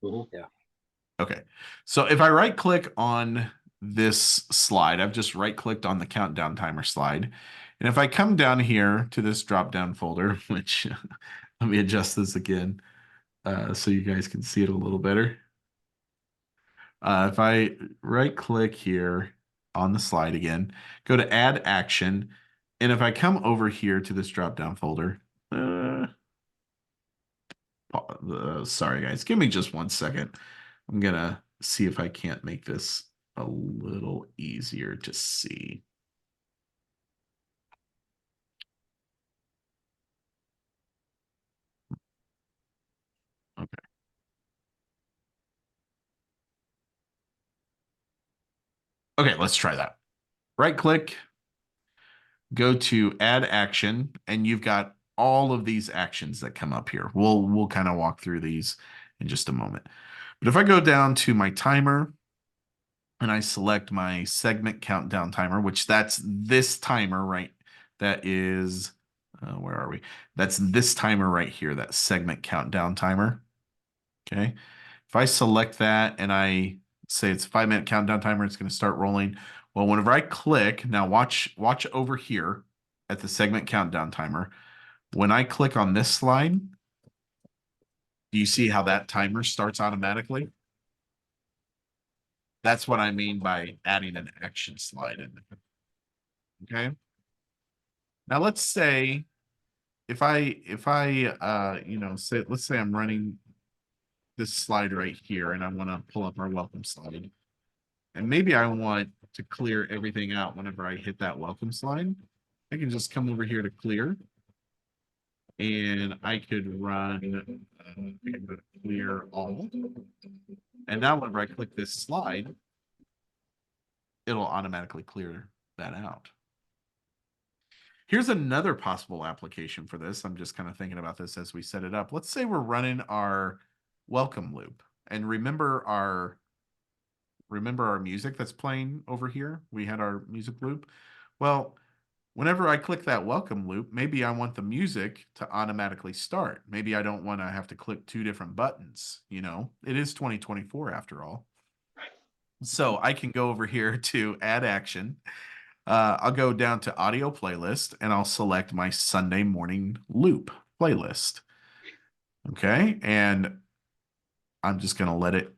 Mm-hmm. Yeah. Okay. So if I right click on this slide, I've just right clicked on the countdown timer slide. And if I come down here to this drop down folder, which let me adjust this again so you guys can see it a little better. If I right click here on the slide again, go to add action. And if I come over here to this drop down folder, sorry guys, give me just 1 second. I'm gonna see if I can't make this a little easier to see. Okay, let's try that. Right click, go to add action, and you've got all of these actions that come up here. We'll kind of walk through these in just a moment. But if I go down to my timer and I select my segment countdown timer, which that's this timer, right? That is, where are we? That's this timer right here, that segment countdown timer. Okay. If I select that and I say it's a 5-minute countdown timer, it's going to start rolling. Well, whenever I click, now watch over here at the segment countdown timer. When I click on this slide, do you see how that timer starts automatically? That's what I mean by adding an action slide in there. Okay. Now let's say if I say, let's say I'm running this slide right here and I want to pull up our welcome slide. And maybe I want to clear everything out whenever I hit that welcome slide. I can just come over here to clear. And I could run clear all. And now whenever I click this slide, it'll automatically clear that out. Here's another possible application for this. I'm just kind of thinking about this as we set it up. Let's say we're running our welcome loop. And remember our music that's playing over here? We had our music loop. Well, whenever I click that welcome loop, maybe I want the music to automatically start. Maybe I don't want to have to click 2 different buttons. You know, it is 2024 after all. So I can go over here to add action. I'll go down to audio playlist and I'll select my Sunday morning loop playlist. Okay. And I'm just going to let it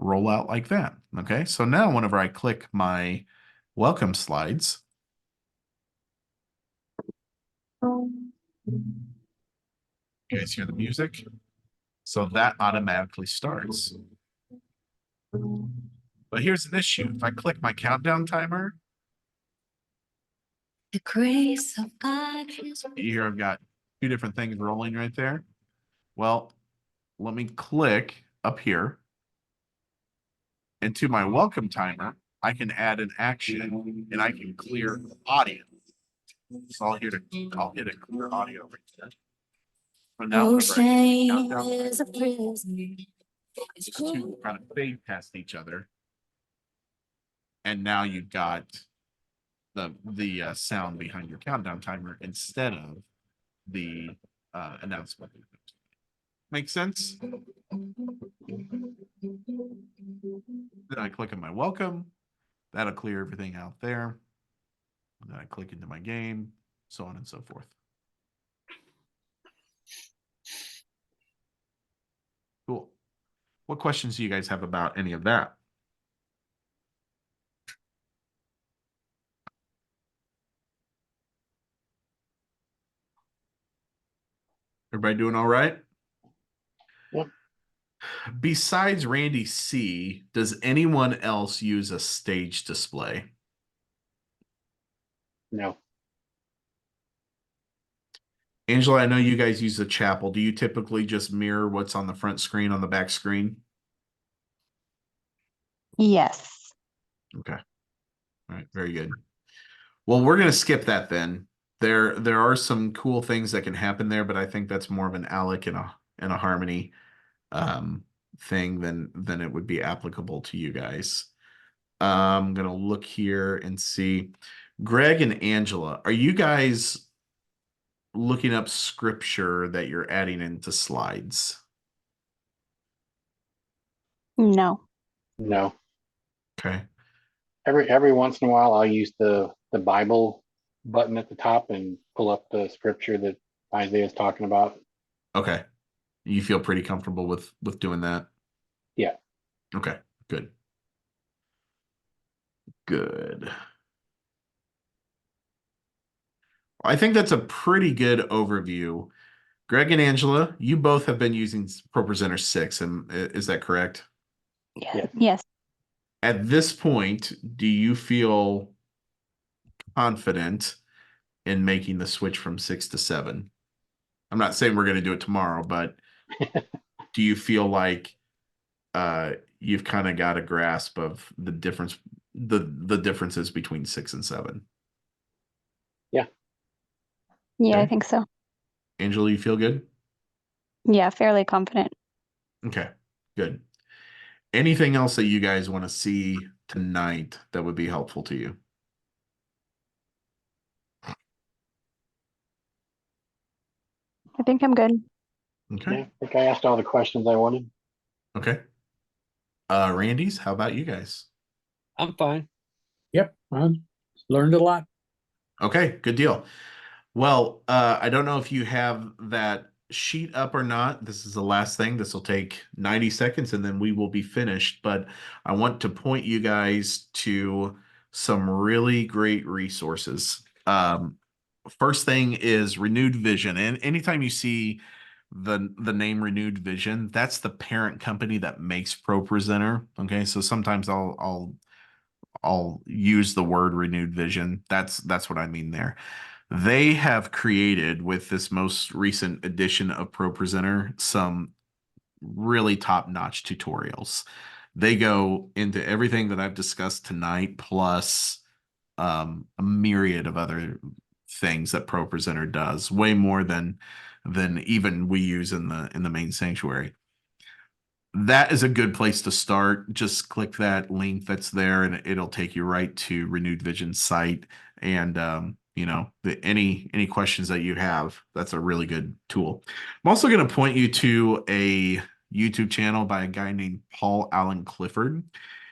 roll out like that. Okay. So now whenever I click my welcome slides, you guys hear the music? So that automatically starts. But here's an issue. If I click my countdown timer, the grace of God is you hear I've got 2 different things rolling right there. Well, let me click up here. And to my welcome timer, I can add an action and I can clear audio. So I'll hit a clear audio right there. But now no whenever I shame countdown, is a prison. these 2 kind of fade past each other. And now you've got the sound behind your countdown timer instead of the announcement. Make sense? Then I click on my welcome. That'll clear everything out there. And then I click into my game, so on and so forth. Cool. What questions do you guys have about any of that? Everybody doing all right? Yep. Besides Randy C, does anyone else use a stage display? No. Angela, I know you guys use the chapel. Do you typically just mirror what's on the front screen on the back screen? Yes. Okay. All right, very good. Well, we're going to skip that then. There are some cool things that can happen there, but I think that's more of an Alec and a Harmony thing than it would be applicable to you guys. I'm going to look here and see. Greg and Angela, are you guys looking up scripture that you're adding into slides? No. No. Okay. Every once in a while, I'll use the Bible button at the top and pull up the scripture that Isaiah is talking about. Okay. You feel pretty comfortable with doing that? Yeah. Okay, good. Good. I think that's a pretty good overview. Greg and Angela, you both have been using ProPresenter 6, and is that correct? Yes. Yes. At this point, do you feel confident in making the switch from 6 to 7? I'm not saying we're going to do it tomorrow, but do you feel like you've kind of got a grasp of the differences between 6 and 7? Yeah, I Okay. think so. Angela, you feel good? Yeah, fairly confident. Okay, good. Anything else that you guys want to see tonight that would be helpful to you? I think I'm good. Okay. Yeah, I think I asked all the questions I wanted. Okay. Randy's, how about you guys? I'm fine. Yep, I learned a lot. Okay, good deal. Well, I don't know if you have that sheet up or not. This is the last thing. This will take 90 seconds and then we will be finished. But I want to point you guys to some really great resources. First thing is Renewed Vision. And anytime you see the name Renewed Vision, that's the parent company that makes ProPresenter. Okay, so sometimes I'll use the word Renewed Vision. That's what I mean there. They have created with this most recent edition of ProPresenter some really top-notch tutorials. They go into everything that I've discussed tonight, plus a myriad of other things that ProPresenter does, way more than even we use in the main sanctuary. That is a good place to start. Just click that link that's there and it'll take you right to Renewed Vision site. And any questions that you have, that's a really good tool. I'm also going to point you to a YouTube channel by a guy named Paul Allen Clifford.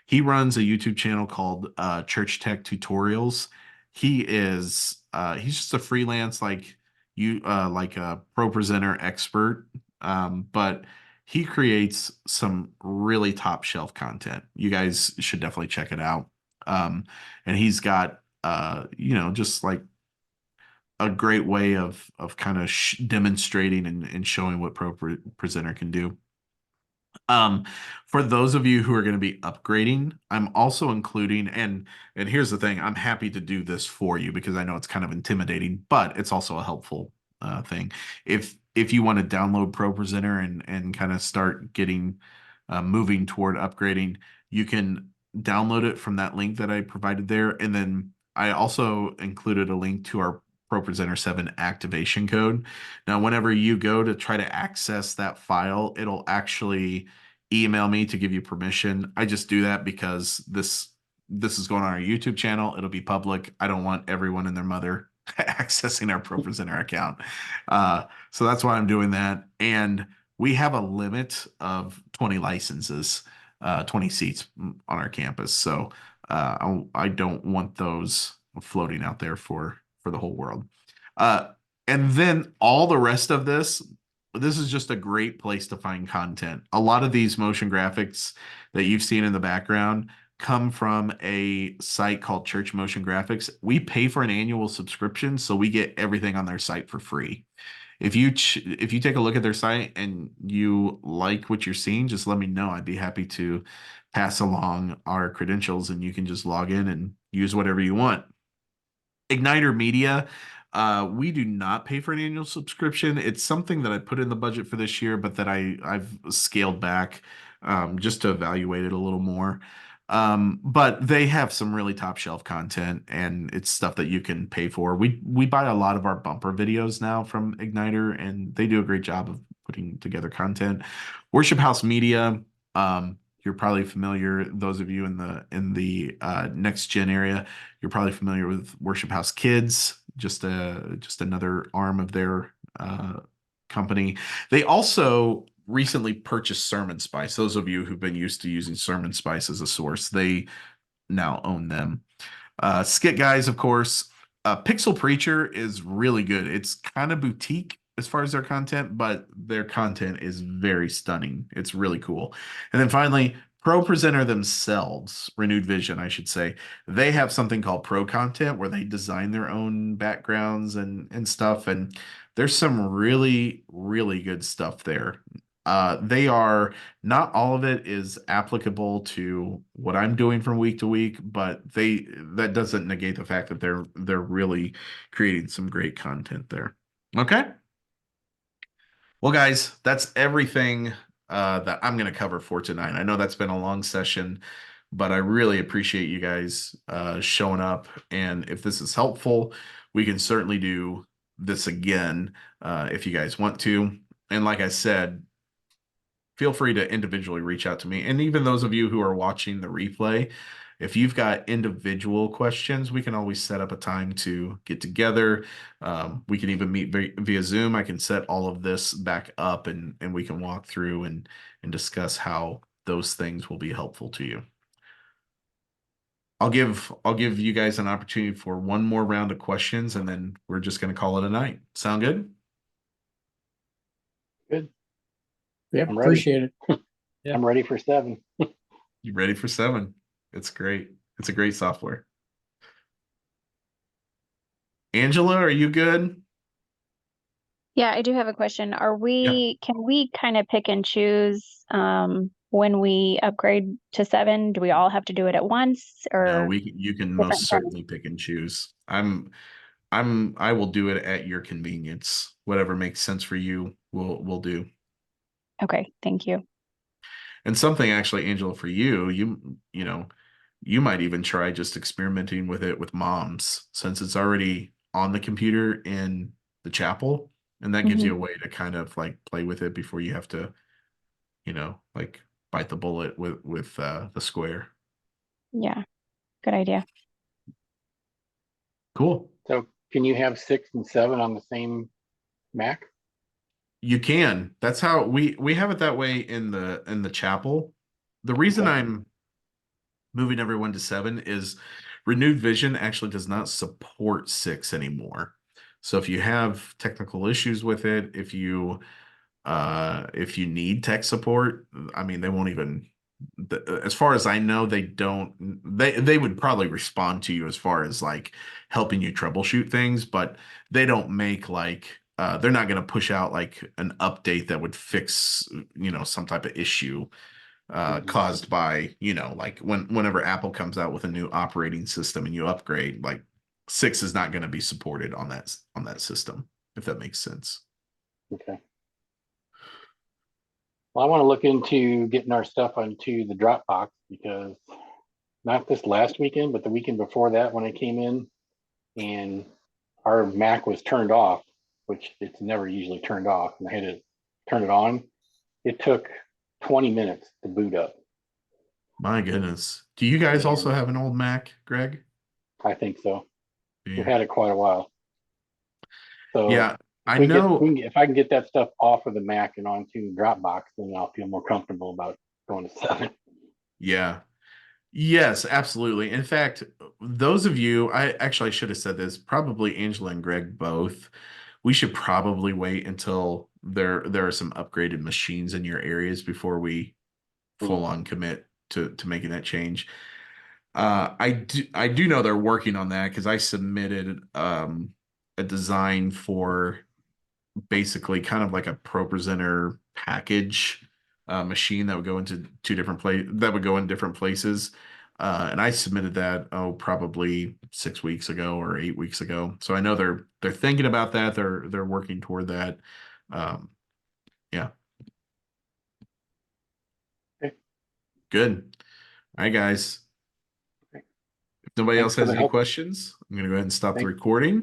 He runs a YouTube channel called Church Tech Tutorials. He's just a freelance like a ProPresenter expert. But he creates some really top shelf content. You guys should definitely check it out. And he's got just like a great way of kind of demonstrating and showing what Presenter can do. For those of you who are going to be upgrading, I'm also including, and here's the thing, I'm happy to do this for you because I know it's kind of intimidating, but it's also a helpful thing. If you want to download ProPresenter and kind of start getting moving toward upgrading, you can download it from that link that I provided there, and then I also included a link to our ProPresenter 7 activation code. Now, whenever you go to try to access that file, it'll actually email me to give you permission. I just do that because this is going on our YouTube channel. It'll be public. I don't want everyone and their mother accessing our ProPresenter account. So that's why I'm doing that. And we have a limit of 20 licenses, 20 seats on our campus. So I don't want those floating out there for the whole world. And then all the rest of this is just a great place to find content. A lot of these motion graphics that you've seen in the background come from a site called Church Motion Graphics. We pay for an annual subscription, so we get everything on their site for free. If you take a look at their site and you like what you're seeing, just let me know. I'd be happy to pass along our credentials and you can just log in and use whatever you want. Igniter Media, we do not pay for an annual subscription. It's something that I put in the budget for this year, but that I've scaled back just to evaluate it a little more. But they have some really top shelf content and it's stuff that you can pay for. We buy a lot of our bumper videos now from Igniter and they do a great job of putting together content. Worship House Media, you're probably familiar, those of you in the next gen area, you're probably familiar with Worship House Kids, just another arm of their company. They also recently purchased Sermon Spice. Those of you who've been used to using Sermon Spice as a source, they now own them. Skit Guys, of course. Pixel Preacher is really good. It's kind of boutique as far as their content, but their content is very stunning. It's really cool. And then finally, ProPresenter themselves, Renewed Vision, I should say, they have something called Pro Content where they design their own backgrounds and stuff. And there's some really, really good stuff there. They are not all of it is applicable to what I'm doing from week to week, but that doesn't negate the fact that they're really creating some great content there. Okay. Well, guys, that's everything that I'm going to cover for tonight. I know that's been a long session, but I really appreciate you guys showing up. And if this is helpful, we can certainly do this again if you guys want to. And like I said, feel free to individually reach out to me. And even those of you who are watching the replay, if you've got individual questions, we can always set up a time to get together. We can even meet via Zoom. I can set all of this back up and we can walk through and discuss how those things will be helpful to you. I'll give you guys an opportunity for one more round of questions, and then we're just going to call it a night. Sound good? Good. Yep, I'm ready. appreciate it. Yeah. I'm ready for 7. You ready for 7? It's great. It's a great software. Angela, are you good? Yeah, I do have a question. Can we kind of pick and choose when we upgrade to 7? Do we all have to do it at once No, or you can different most times? certainly pick and choose. I will do it at your convenience. Whatever makes sense for you, we'll do. Okay, thank you. And something actually, Angela, for you, you know, you might even try just experimenting with it with moms, since it's already on the computer in the chapel, and that gives you a way to kind of like play with it before you have to, like bite the bullet with the square. Yeah, good idea. Cool. So can you have 6 and 7 on the same Mac? You can. That's how we have it that way in the chapel. The reason Okay. I'm moving everyone to 7 is Renewed Vision actually does not support 6 anymore. So if you have technical issues with it, if you need tech support, I mean, they won't even, as far as I know, they would probably respond to you as far as like helping you troubleshoot things, but they don't make like they're not going to push out like an update that would fix some type of issue caused by like whenever Apple comes out with a new operating system and you upgrade, like 6 is not going to be supported on that system, if that makes sense. Okay. Well, I want to look into getting our stuff onto the Dropbox because not this last weekend, but the weekend before that, when I came in and our Mac was turned off, which it's never usually turned off, and I had to turn it on. It took 20 minutes to boot up. My goodness. Do you guys also And have an old Mac, Greg? I think so. We've Yeah. had it quite a while. So Yeah, I know. if I can get that stuff off of the Mac and onto Dropbox, then I'll feel more comfortable about going to 7. Yeah. Yes, absolutely. In fact, those of you, I should have said this, probably Angela and Greg both. We should probably wait until there are some upgraded machines in your areas before we full on commit to making that change. I do know they're working on that because I submitted a design for basically kind of like a ProPresenter package machine that would go into different places. And I submitted that probably 6 weeks ago or 8 weeks ago. So I know they're thinking about that. They're working toward that. Yeah. Okay. Good. All right, guys. If nobody Thanks else for has the any help. questions, I'm going to go ahead and stop the Thank- recording.